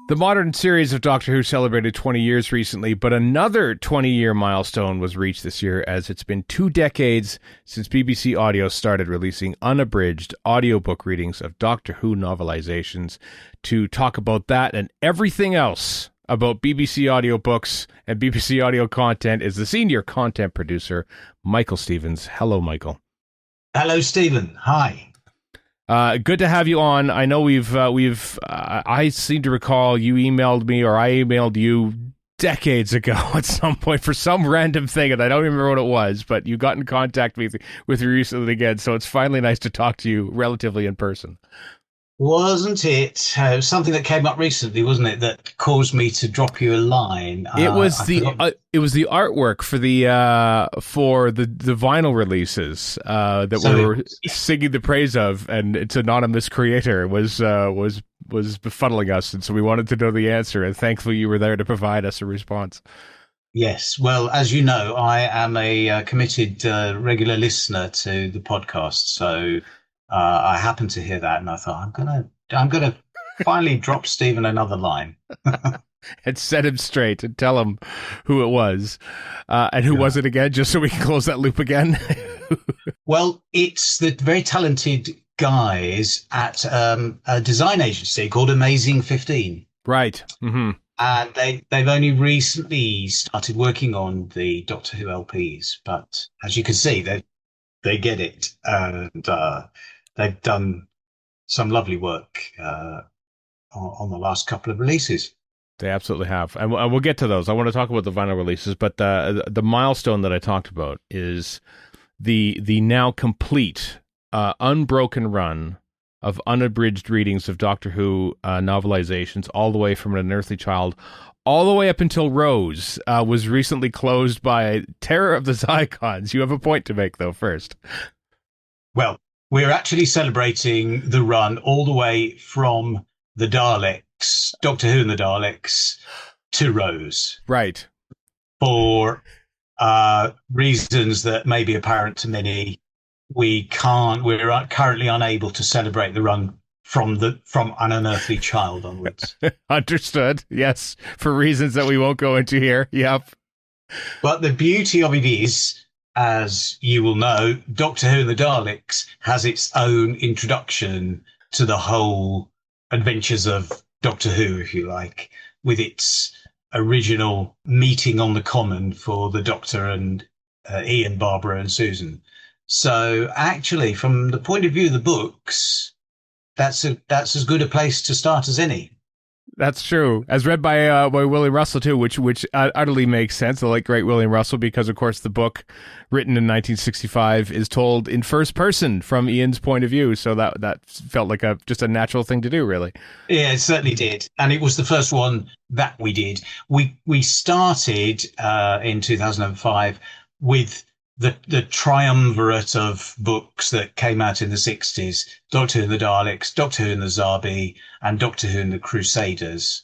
The modern series of Doctor Who celebrated 20 years recently, but another 20-year milestone was reached this year, as it's been 2 decades since BBC Audio started releasing unabridged audiobook readings of Doctor Who novelizations. To talk about that and everything else about BBC Audiobooks and BBC Audio content is the senior content producer, Michael Stevens. Hello, Michael. Hello, Stephen. Hi. Good to have you on. I know I seem to recall you emailed me, or I emailed you decades ago at some point for some random thing, and I don't even remember what it was, but you got in contact with me recently again, so it's finally nice to talk to you relatively in person. Wasn't it something that came up recently, wasn't it, that caused me to drop you a line? It was the artwork for the vinyl releases that we were singing the praise of, and its anonymous creator was befuddling us, and so we wanted to know the answer, and thankfully you were there to provide us a response. Yes, well, as you know, I am a committed regular listener to the podcast, so I happened to hear that, and I thought I'm gonna finally drop Stephen another line and set him straight and tell him who it was and who was it again, just so we can close that loop again. Well, it's the very talented guys at a design agency called Amazing 15. Right. Mm-hmm. And they've only recently started working on the Doctor Who LPs, but as you can see, they get it, and they've done some lovely work on the last couple of releases. They absolutely have, and we'll get to those. I want to talk about the vinyl releases, but the milestone that I talked about is the now complete, unbroken run of unabridged readings of Doctor Who novelizations, all the way from An Unearthly Child, all the way up until Rose, was recently closed by Terror of the Zygons. You have a point to make, though, first. Well, we're actually celebrating the run all the way from the Daleks, Doctor Who and the Daleks, to Rose. Right. For reasons that may be apparent to many, we're currently unable to celebrate the run from An Unearthly Child onwards. Understood. Yes, for reasons that we won't go into here. Yep. But the beauty of it is, as you will know, Doctor Who and the Daleks has its own introduction to the whole adventures of Doctor Who, if you like, with its original meeting on the Common for the Doctor and Ian, Barbara and Susan. So actually, from the point of view of the books, that's as good a place to start as any. That's true. As read by William Russell too, which utterly makes sense. The late great William Russell, because of course the book, written in 1965, is told in first person from Ian's point of view. So that felt like just a natural thing to do, really. Yeah, it certainly did, and it was the first one that we did. We started in 2005 with the triumvirate of books that came out in the 60s, Doctor Who and the Daleks, Doctor Who and the Zarbi, and Doctor Who and the Crusaders.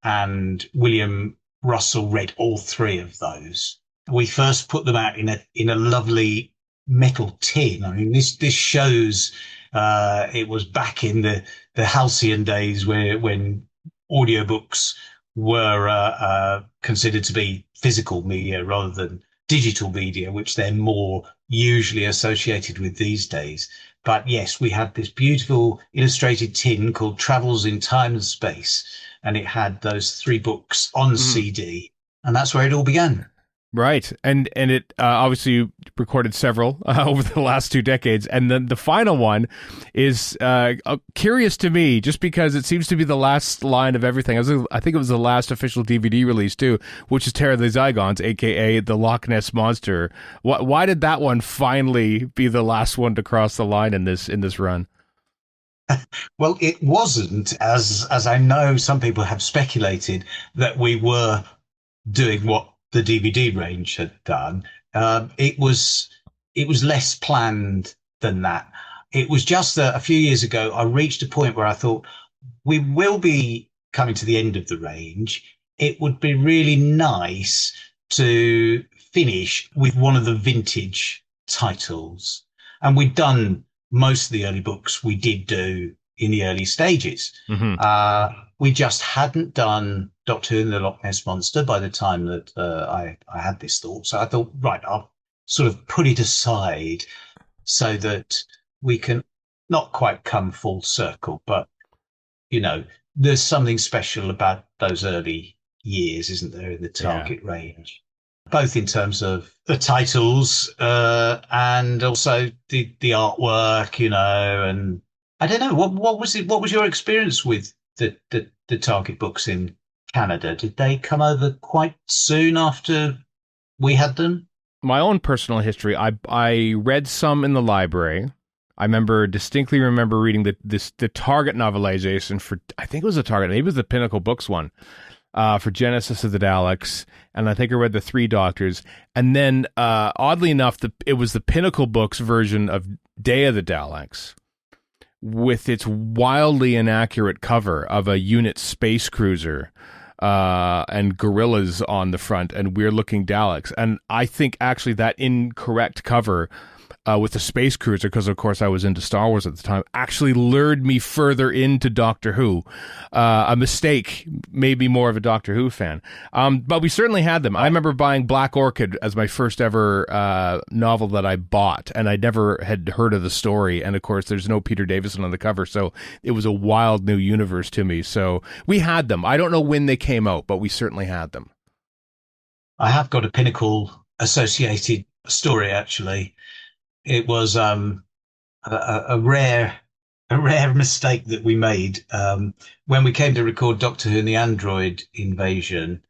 And William Russell read all three of those. We first put them out in a lovely metal tin. I mean, this shows it was back in the halcyon days when audiobooks were considered to be physical media rather than digital media, which they're more usually associated with these days. But yes, we had this beautiful illustrated tin called Travels in Time and Space, and it had those three books on CD, and that's where it all began. Right, and it obviously recorded several over the last 2 decades, and then the final one is curious to me, just because it seems to be the last line of everything. I think it was the last official DVD release too, which is Terror of the Zygons, aka the Loch Ness Monster. Why did that one finally be the last one to cross the line in this run? Well, it wasn't, as I know some people have speculated, that we were doing what the DVD range had done. It was less planned than that. It was just that a few years ago, I reached a point where I thought, we will be coming to the end of the range. It would be really nice to finish with one of the vintage titles. And we'd done most of the early books we did do in the early stages. Mm-hmm. We just hadn't done Doctor Who and the Loch Ness Monster by the time that I had this thought. So I thought, right, I'll sort of put it aside so that we can not quite come full circle. But, you know, there's something special about those early years, isn't there, in the target range? Both in terms of the titles and also the artwork, you know. And I don't know, what was it? What was your experience with the target books in Canada? Did they come over quite soon after we had them? My own personal history, I read some in the library. I distinctly remember reading the Target novelization for, I think it was the Target, maybe it was the Pinnacle Books one, for Genesis of the Daleks, and I think I read the Three Doctors. And then, oddly enough, it was the Pinnacle Books version of Day of the Daleks, with its wildly inaccurate cover of a unit space cruiser and gorillas on the front and weird-looking Daleks. And I think actually that incorrect cover with the space cruiser, because of course I was into Star Wars at the time, actually lured me further into Doctor Who. A mistake, maybe more of a Doctor Who fan. But we certainly had them. I remember buying Black Orchid as my first ever novel that I bought, and I never had heard of the story. And of course there's no Peter Davison on the cover, so it was a wild new universe to me. So we had them. I don't know when they came out, but we certainly had them. I have got a Pinnacle associated story, actually. It was a rare mistake that we made when we came to record Doctor Who and the Android Invasion.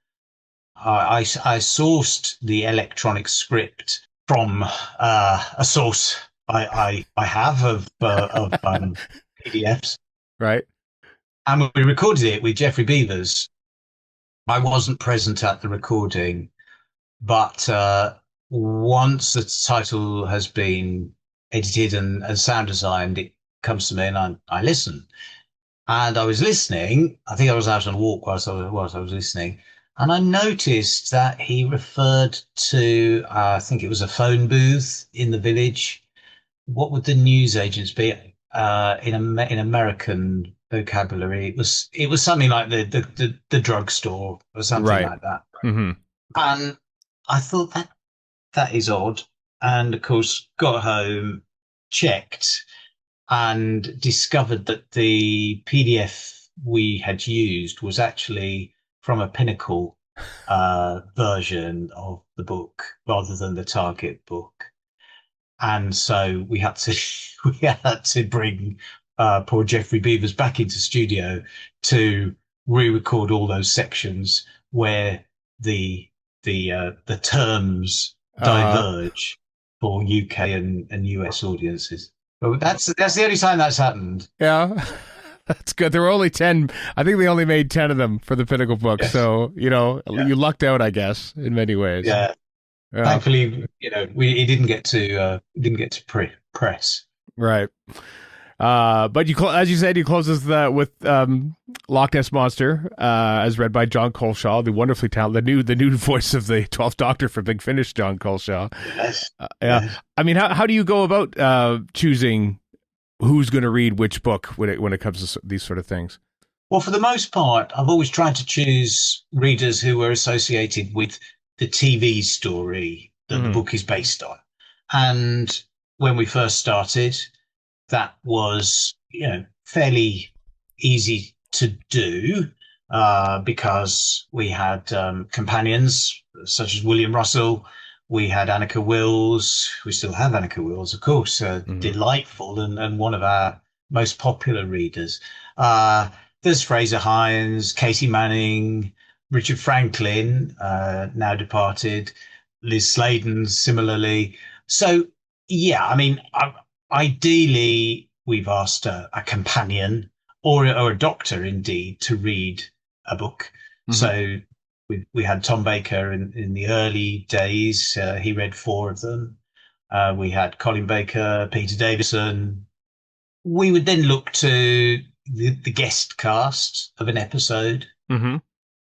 I sourced the electronic script from a source I have of PDFs. Right. And when we recorded it with Geoffrey Beevers, I wasn't present at the recording, but once the title has been edited and sound designed, it comes to me and I listen. And I was listening. I think I was out on a walk whilst I was listening. And I noticed that he referred to, I think it was a phone booth in the village. What would the news agents be in American vocabulary? It was something like the drugstore or something Right. like that. Mm-hmm. And I thought that is odd. And of course, got home, checked, and discovered that the PDF we had used was actually from a Pinnacle version of the book rather than the Target book. And so we had to bring poor Geoffrey Beevers back into studio to re-record all those sections where the terms diverge for UK and US audiences. But that's the only time that's happened. Yeah. That's good. There were only 10. I think they only made 10 of them for the Pinnacle book. Yes. So, you lucked out, I guess, in many ways. Yeah. Thankfully, he didn't get to press. Right. But as you said, you close with Loch Ness Monster, as read by John Coleshaw, the wonderfully talented, the new voice of the 12th Doctor for Big Finish, John Coleshaw. Yes. Yes. I mean, how do you go about choosing who's going to read which book when it comes to these sort of things? Well, for the most part, I've always tried to choose readers who were associated with the TV story that the book is based on. And when we first started, that was, fairly easy to do because we had companions such as William Russell. We had Annika Wills. We still have Annika Wills, of course, delightful and one of our most popular readers. There's Fraser Hines, Katie Manning, Richard Franklin, now departed, Liz Sladen, similarly. So, yeah, I mean, ideally, we've asked a companion or a doctor, indeed, to read a book. Mm-hmm. So we had Tom Baker in the early days. He read 4 of them. We had Colin Baker, Peter Davison. We would then look to the guest cast of an episode. Mm-hmm.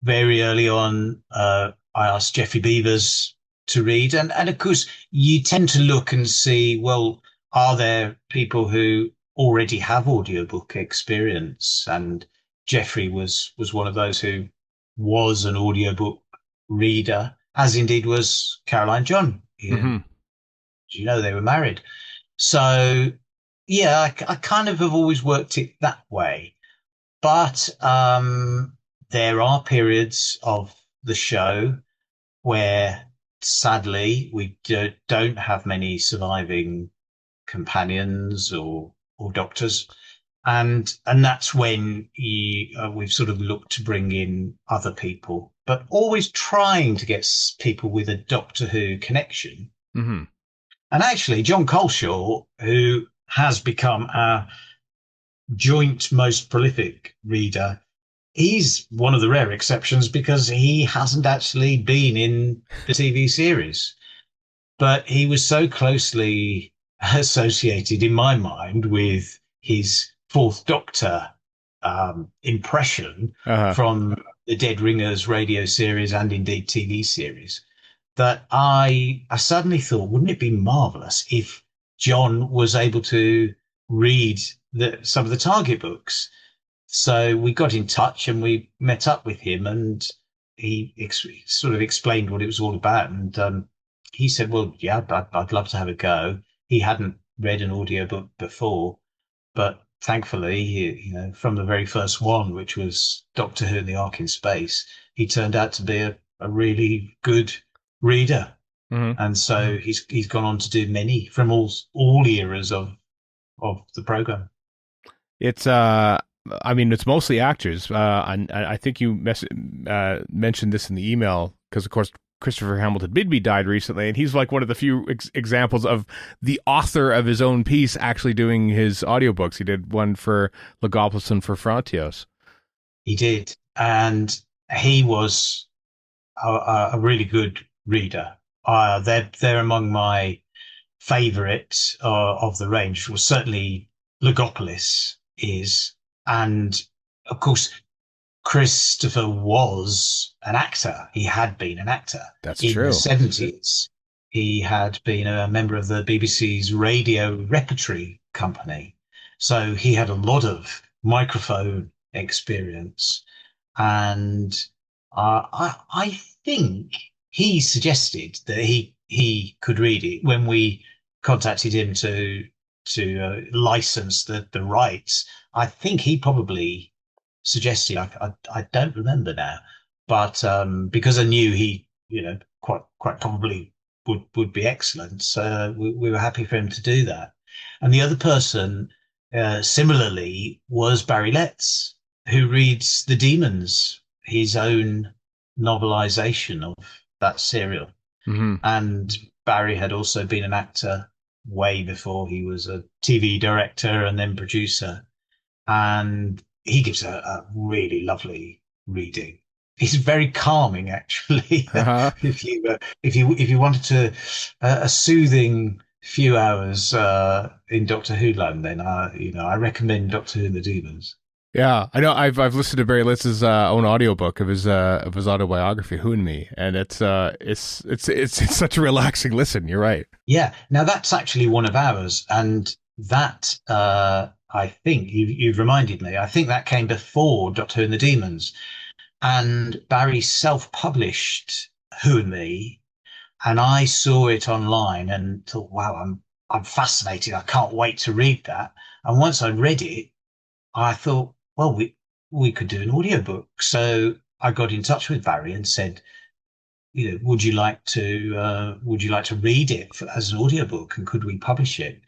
Very early on, I asked Geoffrey Beevers to read. And of course, you tend to look and see, well, are there people who already have audiobook experience? And Geoffrey was one of those who was an audiobook reader, as indeed was Caroline John. Mm-hmm. They were married. So, yeah, I kind of have always worked it that way. But there are periods of the show where, sadly, we don't have many surviving companions or doctors. And that's when we've sort of looked to bring in other people, but always trying to get people with a Doctor Who connection. Mm-hmm. And actually, John Coleshaw, who has become our joint most prolific reader, he's one of the rare exceptions because he hasn't actually been in the TV series. But he was so closely associated, in my mind, with his Fourth Doctor impression from the Dead Ringers radio series and indeed TV series, that I suddenly thought, wouldn't it be marvellous if John was able to read some of the Target books? So we got in touch and we met up with him, and he sort of explained what it was all about. And he said, well, yeah, I'd love to have a go. He hadn't read an audiobook before, but thankfully, from the very first one, which was Doctor Who and the Ark in Space, he turned out to be a really good reader. Mm-hmm. And so he's gone on to do many from all eras of the program. It's it's mostly actors. And I think you mentioned this in the email because, of course, Christopher Hamilton Bidby died recently, and he's like one of the few examples of the author of his own piece actually doing his audiobooks. He did one for Logopoulos and for Frontios. He did, and he was a really good reader. They're among my favourites of the range. Well, certainly Logopoulos is, and of course Christopher was an actor. He had been an actor. That's in true. the 70s. He had been a member of the BBC's radio repertory company, so he had a lot of microphone experience, and I think he suggested that he could read it when we contacted him to license the rights. I think he probably suggested. I don't remember now, but because I knew he, quite probably would be excellent, so we were happy for him to do that. And the other person, similarly, was Barry Letts, who reads The Demons, his own novelization of that serial. Mm-hmm. And Barry had also been an actor way before he was a TV director and then producer. And he gives a really lovely reading. He's very calming, actually. Uh-huh. If you wanted to a soothing few hours in Doctor Who land, then I recommend Doctor Who and the Demons. Yeah, I know. I've listened to Barry Litz's own audiobook of his autobiography, Who and Me, and it's such a relaxing listen. You're right. Yeah. Now that's actually one of ours, and that I think you've reminded me. I think that came before Doctor Who and the Demons, and Barry self-published Who and Me, and I saw it online and thought, wow, I'm fascinated. I can't wait to read that. And once I read it, I thought, well, we could do an audiobook. So I got in touch with Barry and said, would you like to read it as an audiobook, and could we publish it?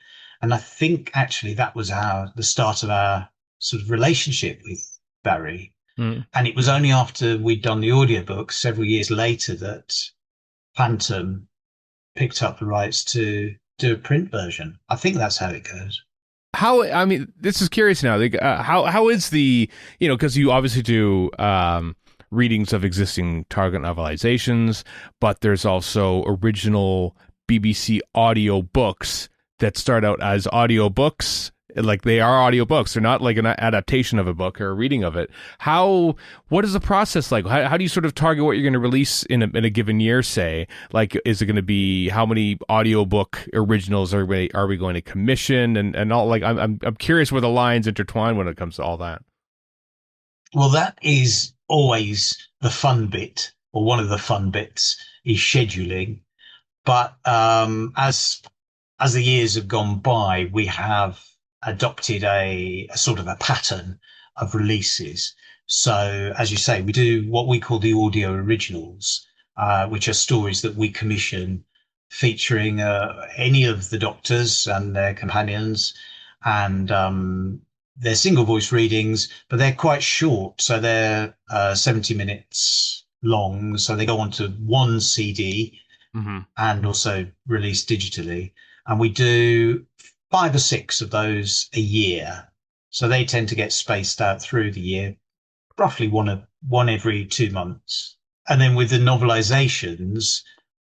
And I think actually that was the start of our sort of relationship with Barry. Mm. And it was only after we'd done the audiobook several years later that Phantom picked up the rights to do a print version. I think that's how it goes. This is curious now. How is the, because you obviously do readings of existing target novelizations, but there's also original BBC audiobooks that start out as audiobooks. Like, they are audiobooks. They're not like an adaptation of a book or a reading of it. What is the process like? How do you sort of target what you're going to release in a given year, say? Like, is it going to be, how many audiobook originals are we going to commission and all? Like, I'm curious where the lines intertwine when it comes to all that. Well, that is always the fun bit, or one of the fun bits, is scheduling. But as the years have gone by, we have adopted a sort of a pattern of releases. So, as you say, we do what we call the audio originals, which are stories that we commission featuring any of the doctors and their companions, and they're single voice readings, but they're quite short. So they're 70 minutes long. So they go onto one CD, mm-hmm. and also released digitally. And we do 5 or 6 of those a year. So they tend to get spaced out through the year, roughly one every 2 months. And then with the novelizations,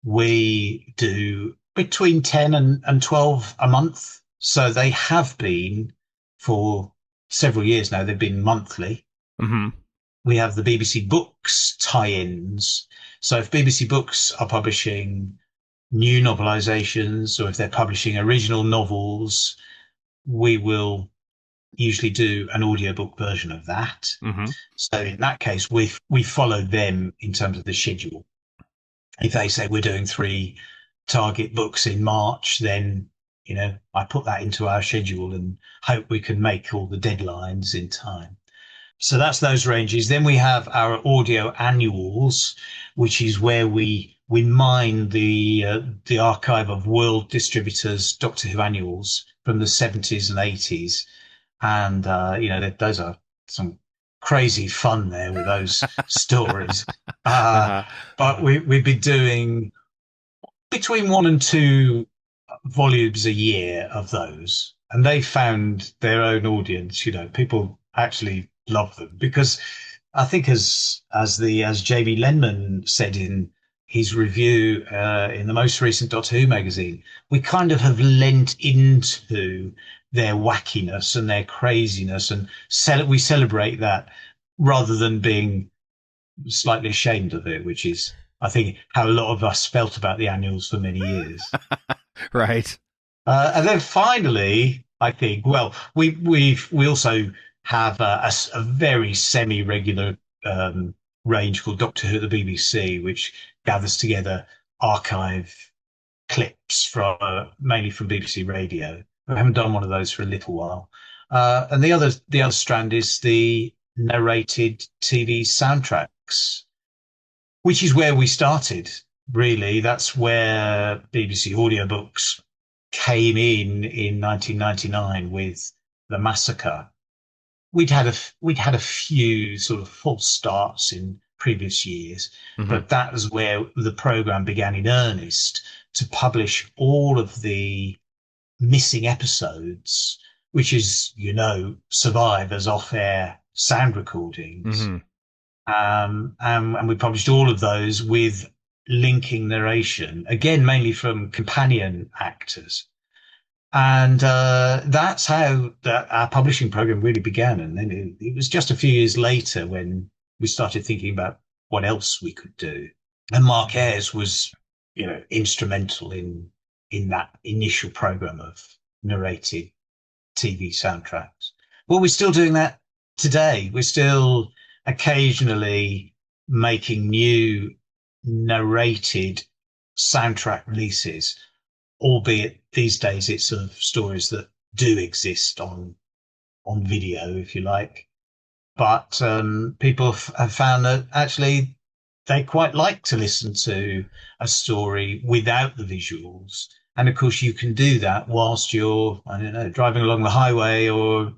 we do between 10 and 12 a month. So they have been for several years now. They've been monthly. Mm-hmm. We have the BBC Books tie-ins. So if BBC Books are publishing new novelizations, or if they're publishing original novels, we will usually do an audiobook version of that. Mm-hmm. So in that case, we follow them in terms of the schedule. If they say we're doing 3 target books in March, then, I put that into our schedule and hope we can make all the deadlines in time. So that's those ranges. Then we have our audio annuals, which is where we mine the archive of world distributors' Doctor Who annuals from the 70s and 80s. And, those are some crazy fun there with those stories. But we've been doing between 1 and 2 volumes a year of those, and they found their own audience. You know, people actually love them because I think, as Jamie Lenman said in his review in the most recent Doctor Who magazine, we kind of have lent into their wackiness and their craziness, and we celebrate that rather than being slightly ashamed of it, which is, I think, how a lot of us felt about the annuals for many years. Right. And then finally, I think, well, we also have a very semi-regular range called Doctor Who at the BBC, which gathers together archive clips from mainly from BBC Radio. We haven't done one of those for a little while. And the other strand is the narrated TV soundtracks, which is where we started. Really, that's where BBC Audiobooks came in 1999 with The Massacre. We'd had a few sort of false starts in previous years, but that was where the program began in earnest to publish all of the missing episodes, which is, survive as off-air sound recordings. And we published all of those with linking narration, again, mainly from companion actors. And that's how our publishing program really began. And then it was just a few years later when we started thinking about what else we could do. And Mark Ayres was, instrumental in that initial program of narrated TV soundtracks. Well, we're still doing that today. We're still occasionally making new narrated soundtrack releases, albeit these days it's sort of stories that do exist on video, if you like. But people have found that actually they quite like to listen to a story without the visuals. And of course, you can do that whilst you're, driving along the highway or,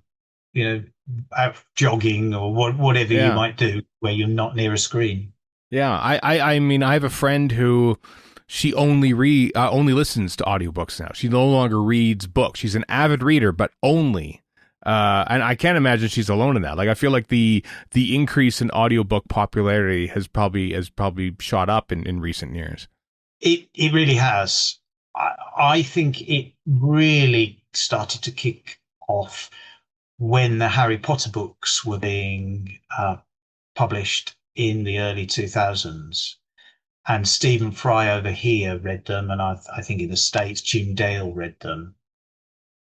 out jogging or whatever you might do where you're not near a screen. Yeah, I mean, I have a friend who she only listens to audiobooks now. She no longer reads books. She's an avid reader, but only. And I can't imagine she's alone in that. Like, I feel like the increase in audiobook popularity has probably shot up in recent years. It really has. I think it really started to kick off when the Harry Potter books were being published in the early 2000s. And Stephen Fry over here read them, and I think in the States, Jim Dale read them.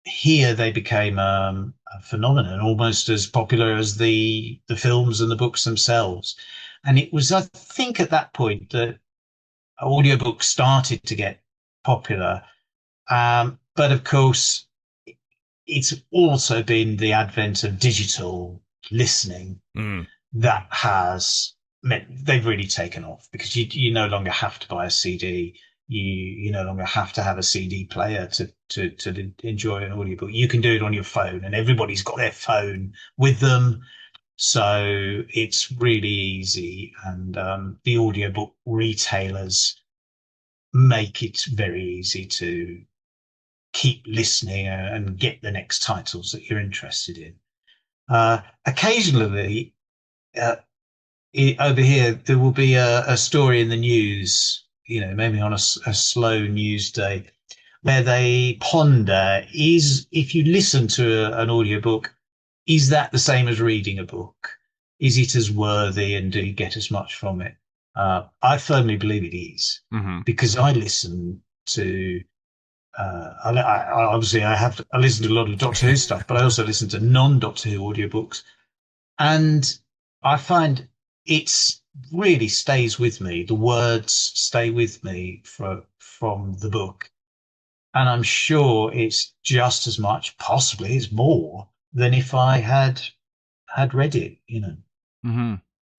Here they became a phenomenon, almost as popular as the films and the books themselves. And it was, I think, at that point that audiobooks started to get popular. But of course, it's also been the advent of digital listening that has meant they've really taken off, because you no longer have to buy a CD. You no longer have to have a CD player to enjoy an audiobook. You can do it on your phone, and everybody's got their phone with them. So it's really easy. And the audiobook retailers make it very easy to keep listening and get the next titles that you're interested in. Occasionally, over here, there will be a story in the news, maybe on a slow news day, where they ponder, if you listen to an audiobook, is that the same as reading a book? Is it as worthy, and do you get as much from it? I firmly believe it is, because I listen to, I listen to a lot of Doctor Who stuff, but I also listen to non-Doctor Who audiobooks, and I find it's really stays with me. The words stay with me from the book. And I'm sure it's just as much, possibly it's more, than if I had read it,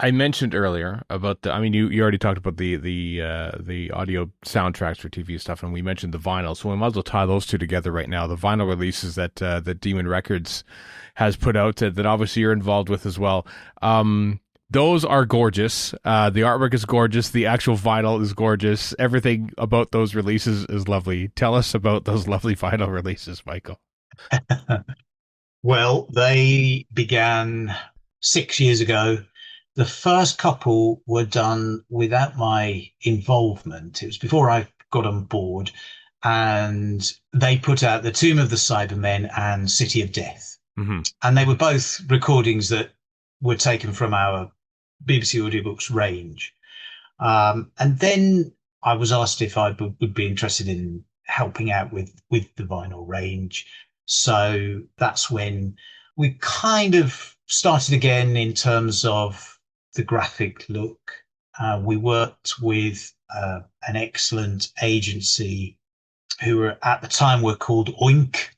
I mentioned earlier about you already talked about the audio soundtracks for TV stuff, and we mentioned the vinyl, so we might as well tie those two together right now. The vinyl releases that Demon Records has put out that obviously you're involved with as well. Those are gorgeous. The artwork is gorgeous. The actual vinyl is gorgeous. Everything about those releases is lovely. Tell us about those lovely vinyl releases, Michael. Well, they began 6 years ago. The first couple were done without my involvement. It was before I got on board, and they put out The Tomb of the Cybermen and City of Death. Mm-hmm. And they were both recordings that were taken from our BBC Audiobooks range. And then I was asked if I would be interested in helping out with the vinyl range. So that's when we kind of started again in terms of the graphic look. We worked with an excellent agency who were at the time were called Oink.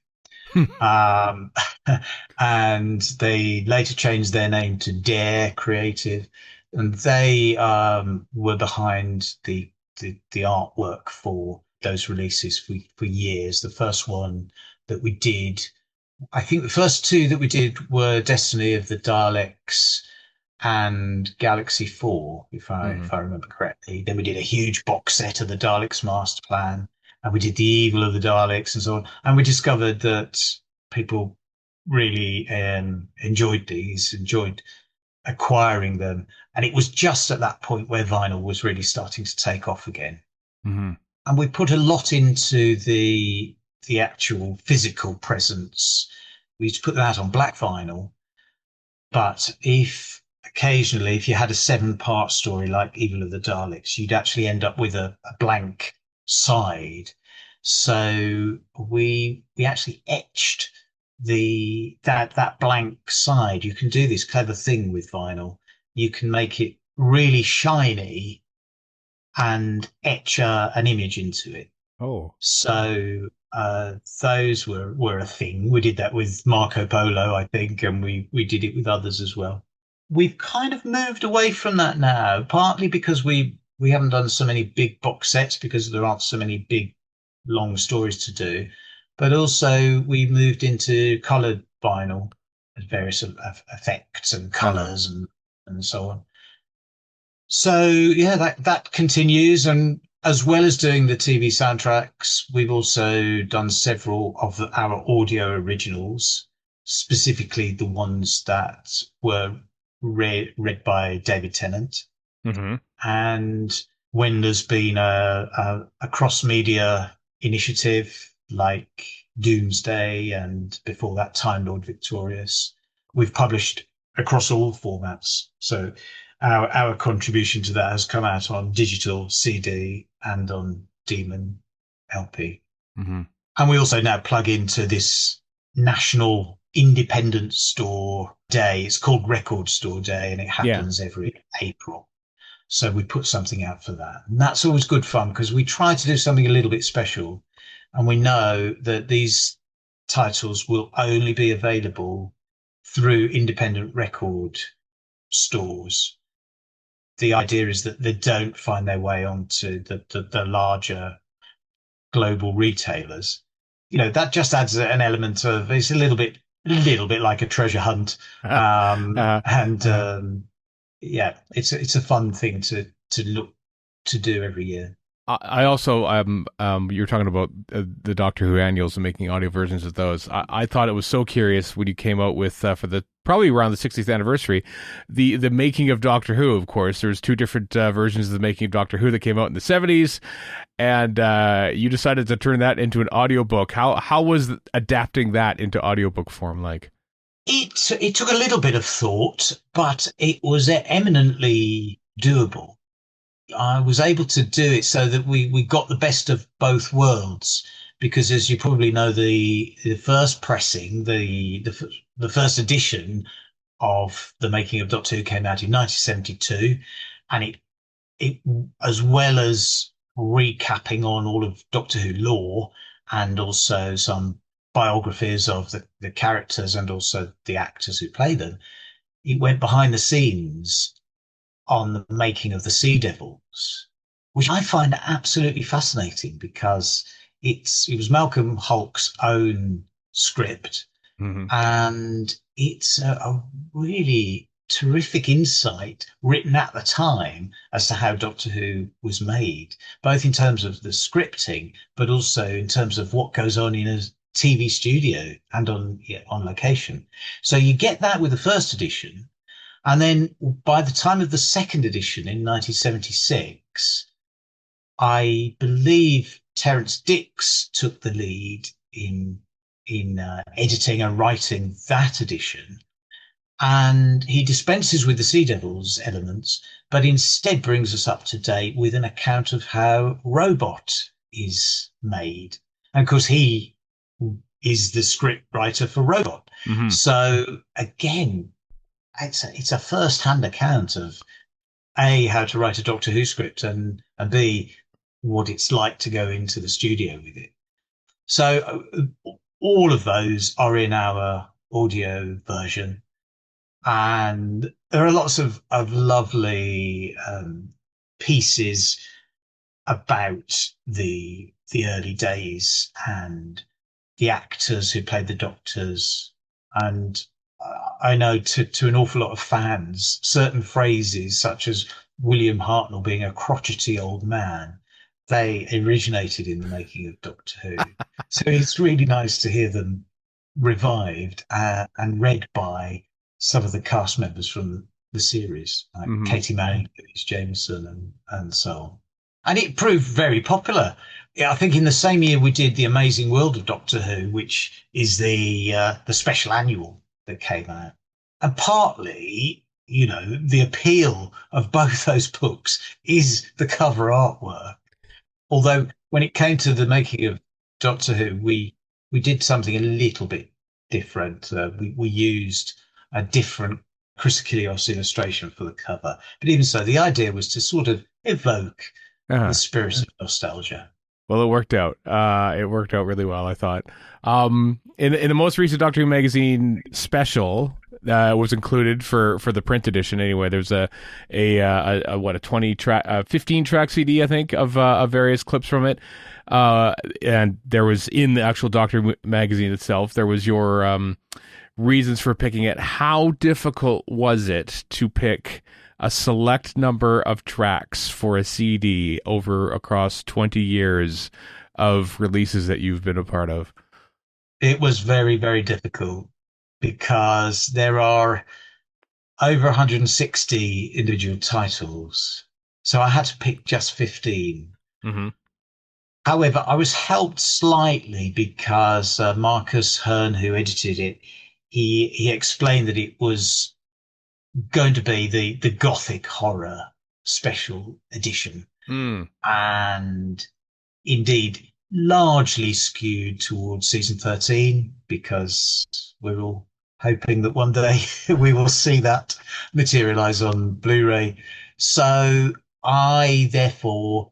And they later changed their name to Dare Creative, and they were behind the artwork for those releases for years. The first one that we did, I think the first two that we did were Destiny of the Daleks and Galaxy 4, if I remember correctly. Then we did a huge box set of the Daleks Master Plan, and we did The Evil of the Daleks and so on. And we discovered that people really enjoyed acquiring them. And it was just at that point where vinyl was really starting to take off again. Mm-hmm. And we put a lot into the actual physical presence. We used to put that on black vinyl. But occasionally, if you had a 7-part story like Evil of the Daleks, you'd actually end up with a blank side. So we actually etched that blank side. You can do this clever thing with vinyl. You can make it really shiny and etch an image into it. Oh, so those were a thing. We did that with Marco Polo, I think, and we did it with others as well. We've kind of moved away from that now, partly because we haven't done so many big box sets because there aren't so many big, long stories to do. But also we moved into coloured vinyl, various effects and colours and so on. So, yeah, that continues. And as well as doing the TV soundtracks, we've also done several of our audio originals, specifically the ones that were read by David Tennant. Mm-hmm. And when there's been a cross-media initiative like Doomsday and before that Time Lord Victorious, we've published across all formats. So our contribution to that has come out on digital CD and on Demon LP. Mm-hmm. And we also now plug into this national independent store day. It's called Record Store Day, and it happens every April. So we put something out for that. And that's always good fun because we try to do something a little bit special. And we know that these titles will only be available through independent record stores. The idea is that they don't find their way onto the larger global retailers. You know, that just adds an element of, it's a little bit like a treasure hunt. It's a fun thing to look to do every year. I also, you were talking about the Doctor Who annuals and making audio versions of those. I thought it was so curious when you came out with, for the probably around the 60th anniversary, the making of Doctor Who, of course. There's two different versions of the making of Doctor Who that came out in the 70s, and you decided to turn that into an audiobook. How was adapting that into audiobook form like? It took a little bit of thought, but it was eminently doable. I was able to do it so that we got the best of both worlds, because as you probably know, the first pressing, the first edition of The Making of Doctor Who came out in 1972, and it as well as recapping on all of Doctor Who lore and also some biographies of the characters and also the actors who play them, it went behind the scenes on the making of the Sea Devils, which I find absolutely fascinating because it was Malcolm Hulke's own script, And it's a really terrific insight written at the time as to how Doctor Who was made, both in terms of the scripting, but also in terms of what goes on in a TV studio and on location. So you get that with the first edition. And then by the time of the second edition in 1976, I believe Terence Dix took the lead in editing and writing that edition. And he dispenses with the Sea Devils elements, but instead brings us up to date with an account of how Robot is made. And of course, he is the script writer for Robot. So again, it's a first-hand account of A, how to write a Doctor Who script, and B, what it's like to go into the studio with it. So all of those are in our audio version. And there are lots of lovely pieces about the early days and the actors who played the Doctors. And I know to an awful lot of fans, certain phrases such as William Hartnell being a crotchety old man, they originated in the making of Doctor Who. So it's really nice to hear them revived and read by some of the cast members from the series, like Katie Manning, Louise Jameson, and so on. And it proved very popular. Yeah, I think in the same year we did The Amazing World of Doctor Who, which is the special annual that came out. And partly, the appeal of both those books is the cover artwork. Although when it came to the making of Doctor Who, we did something a little bit different. We used a different Chrysochilios illustration for the cover. But even so, the idea was to sort of evoke the spirit of nostalgia. Well, it worked out. It worked out really well, I thought. In the most recent Doctor Who magazine special was included for the print edition. Anyway, there's a 15 track CD, I think, of various clips from it. And there was in the actual Doctor Who magazine itself, there was your reasons for picking it. How difficult was it to pick a select number of tracks for a CD across 20 years of releases that you've been a part of? It was very, very difficult because there are over 160 individual titles. So I had to pick just 15. However, I was helped slightly because Marcus Hearn, who edited it, he explained that it was going to be the Gothic horror special edition. And indeed, largely skewed towards season 13, because we're all hoping that one day we will see that materialize on Blu-ray. So I therefore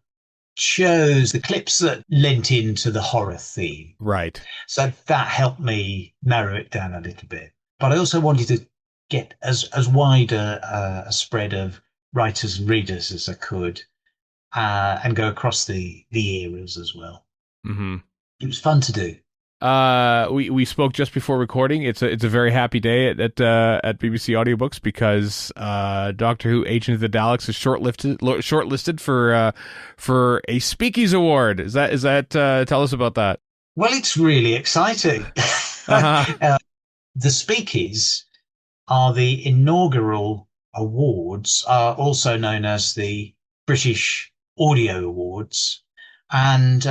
chose the clips that lent into the horror theme. Right. So that helped me narrow it down a little bit. But I also wanted to get as wide a spread of writers and readers as I could, and go across the eras as well. It was fun to do. We spoke just before recording. It's a very happy day at BBC Audiobooks because Doctor Who: Agent of the Daleks is shortlisted for a Speakies Award. Is that tell us about that? Well, it's really exciting. The Speakies are the inaugural awards, are also known as the British Audio Awards, and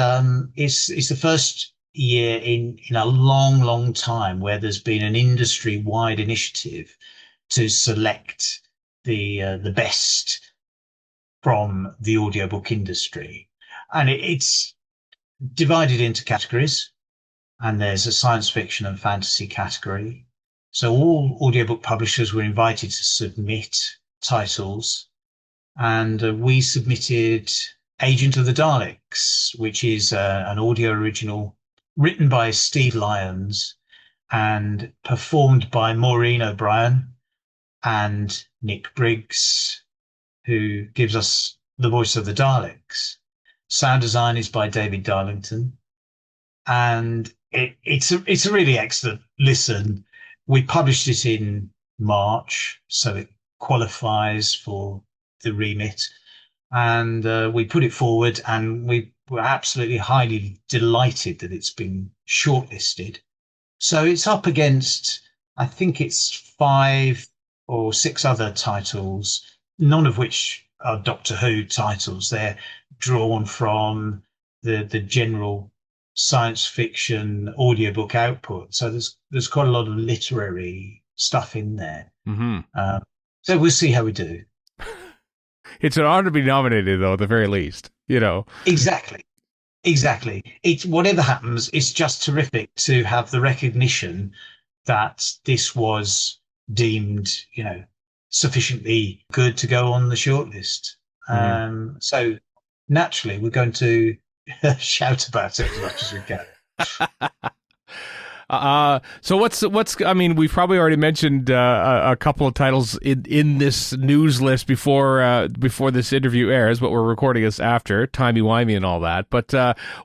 it's the first year in a long time where there's been an industry-wide initiative to select the best from the audiobook industry. And it's divided into categories, and there's a science fiction and fantasy category. So all audiobook publishers were invited to submit titles, and we submitted Agent of the Daleks, which is an audio original written by Steve Lyons and performed by Maureen O'Brien and Nick Briggs, who gives us the voice of the Daleks. Sound design is by David Darlington. And it's a really excellent listen. We published it in March, so it qualifies for the remit, and we put it forward, and we were absolutely highly delighted that it's been shortlisted. So it's up against, I think it's 5 or 6 other titles, none of which are Doctor Who titles. They're drawn from the general science fiction audiobook output. So there's quite a lot of literary stuff in there. Mm-hmm. So we'll see how we do. It's an honor to be nominated, though, at the very least. Exactly. It's whatever happens, it's just terrific to have the recognition that this was deemed, sufficiently good to go on the shortlist. So naturally, we're going to shout about it as much as we can. So what's? I mean, we've probably already mentioned a couple of titles in this news list before this interview airs, but we're recording this after timey-wimey and all that. But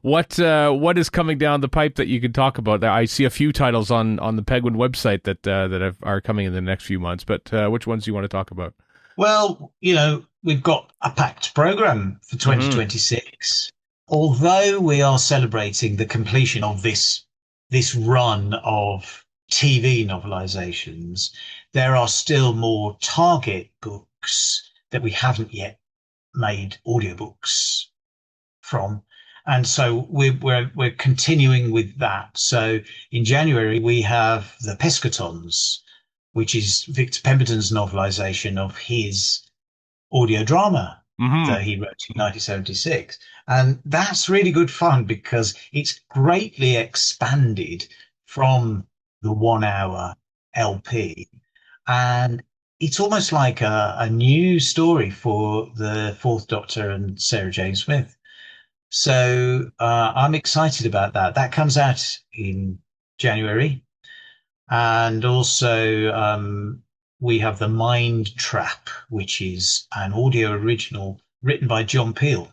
what is coming down the pipe that you can talk about? I see a few titles on the Penguin website that are coming in the next few months. But which ones do you want to talk about? Well, we've got a packed program for 2026. Although we are celebrating the completion of this run of TV novelizations, there are still more target books that we haven't yet made audiobooks from. And so we're continuing with that. So in January, we have The Pescatons, which is Victor Pemberton's novelization of his audio drama that he wrote in 1976. And that's really good fun because it's greatly expanded from the 1 hour LP. And it's almost like a new story for the Fourth Doctor and Sarah Jane Smith. So I'm excited about that. That comes out in January. And also we have The Mind Trap, which is an audio original written by John Peel,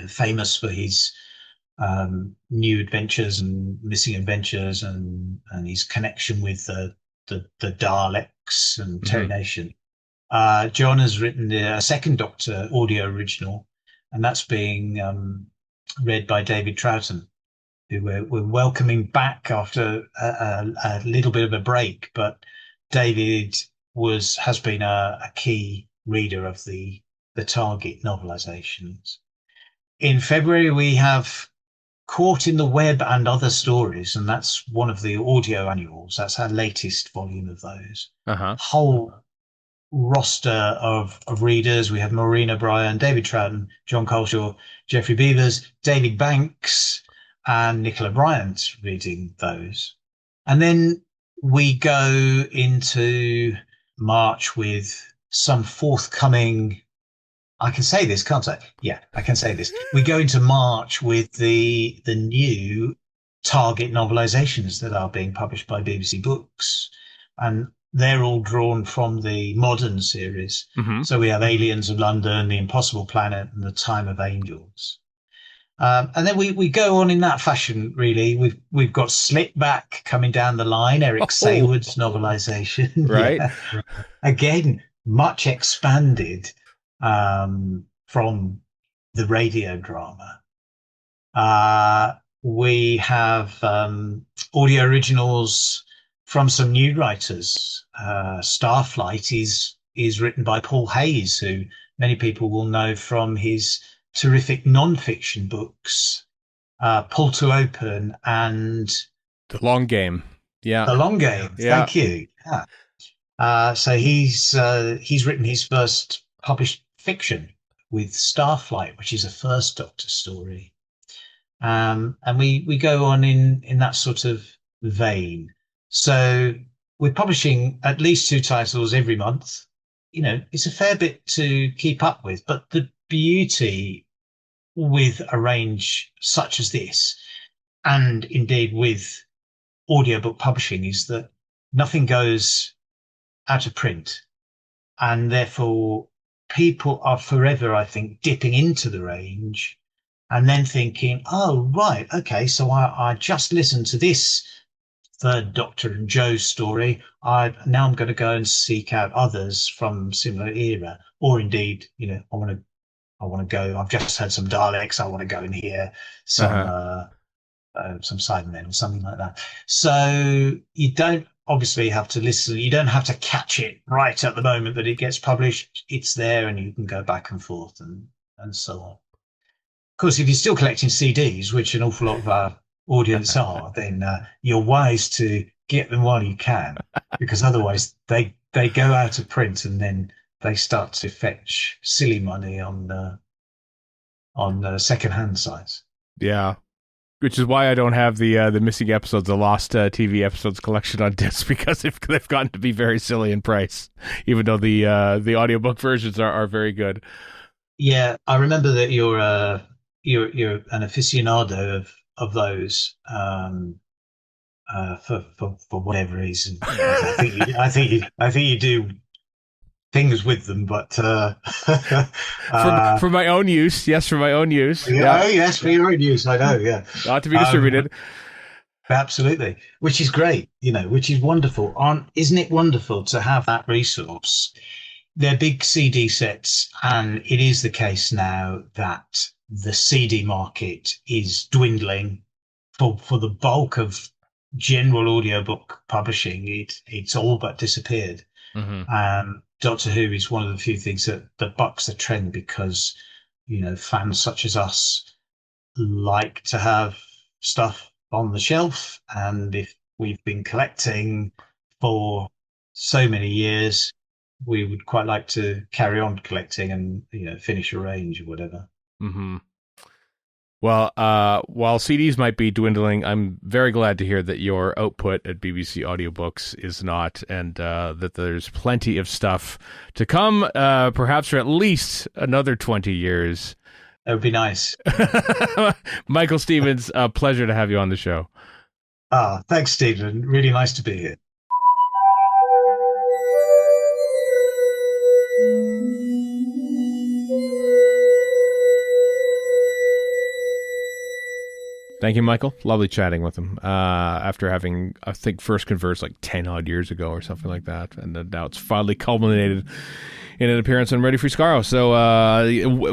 famous for his new adventures and missing adventures and his connection with the Daleks and Terry Nation. John has written a Second Doctor audio original, and that's being read by David Troughton, who we're welcoming back after a little bit of a break. But David has been a key reader of the target novelizations. In February, we have Caught in the Web and Other Stories, and that's one of the audio annuals. That's our latest volume of those. Whole roster of readers. We have Maureen O'Brien, David Troughton, John Coleshaw, Geoffrey Beavers, David Banks, and Nicola Bryant reading those. And then we go into March with some forthcoming. I can say this, can't I? Yeah, I can say this. We go into March with the new target novelizations that are being published by BBC Books, and they're all drawn from the modern series. So we have Aliens of London, The Impossible Planet, and The Time of Angels. And then we go on in that fashion, really. We've got Slipback coming down the line, Eric Saywood's novelization. Right. Yeah. Again, much expanded from the radio drama. We have audio originals from some new writers. Starflight is written by Paul Hayes, who many people will know from his terrific non-fiction books, Pull to Open and The Long Game. Yeah. The Long Game. Yeah. Thank you. Yeah. So he's written his first published fiction with Starflight, which is a First Doctor story. And we go on in that sort of vein. So we're publishing at least 2 titles every month. It's a fair bit to keep up with, but the beauty with a range such as this, and indeed with audiobook publishing, is that nothing goes out of print, and therefore people are forever, I think, dipping into the range and then thinking, oh, right, okay, so I just listened to this third Doctor and Joe story. Now I'm going to go and seek out others from similar era, or indeed, I want to go. I've just had some Daleks. I want to go and hear some Cybermen or something like that. So you don't obviously have to listen. You don't have to catch it right at the moment that it gets published. It's there, and you can go back and forth and so on. Of course, if you're still collecting CDs, which an awful lot of our audience are, then you're wise to get them while you can, because otherwise they go out of print and then they start to fetch silly money on second-hand sites. Yeah, which is why I don't have the missing episodes, the lost TV episodes collection on disc, because they've gotten to be very silly in price, even though the audiobook versions are very good. Yeah, I remember that you're an aficionado of those for whatever reason. I think you do things with them, but for my own use. Yes, for my own use. Yeah. Oh, yes, for your own use. I know. Yeah, not to be distributed. Absolutely, which is great. Which is wonderful. Isn't it wonderful to have that resource? They're big CD sets, and it is the case now that the CD market is dwindling for the bulk of general audiobook publishing. It's all but disappeared. Mm-hmm. Doctor Who is one of the few things that bucks the trend, because fans such as us like to have stuff on the shelf, and if we've been collecting for so many years, we would quite like to carry on collecting and finish a range or whatever. Mm-hmm. Well, while CDs might be dwindling, I'm very glad to hear that your output at BBC Audiobooks is not, and that there's plenty of stuff to come, perhaps for at least another 20 years. That would be nice. Michael Stevens, a pleasure to have you on the show. Thanks, Stephen. Really nice to be here. Thank you, Michael. Lovely chatting with him after having, I think, first conversed like 10 odd years ago or something like that. And now it's finally culminated in an appearance on Ready for Skaro. So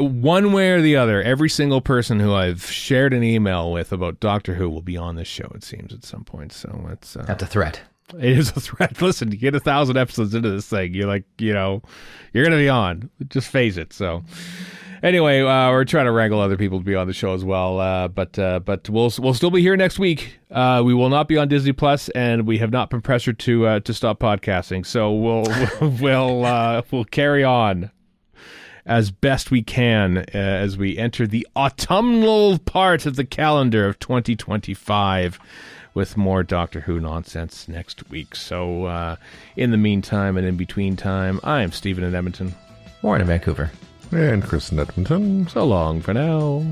one way or the other, every single person who I've shared an email with about Doctor Who will be on this show, it seems, at some point. So it's... That's a threat. It is a threat. Listen, you get 1,000 episodes into this thing, you're like, you're going to be on. Just face it. So... Anyway, we're trying to wrangle other people to be on the show as well, but we'll still be here next week. We will not be on Disney Plus, and we have not been pressured to stop podcasting. So we'll carry on as best we can as we enter the autumnal part of the calendar of 2025 with more Doctor Who nonsense next week. So in the meantime and in between time, I am Stephen in Edmonton. Warren in Vancouver. And Chris in Edmonton. So long for now.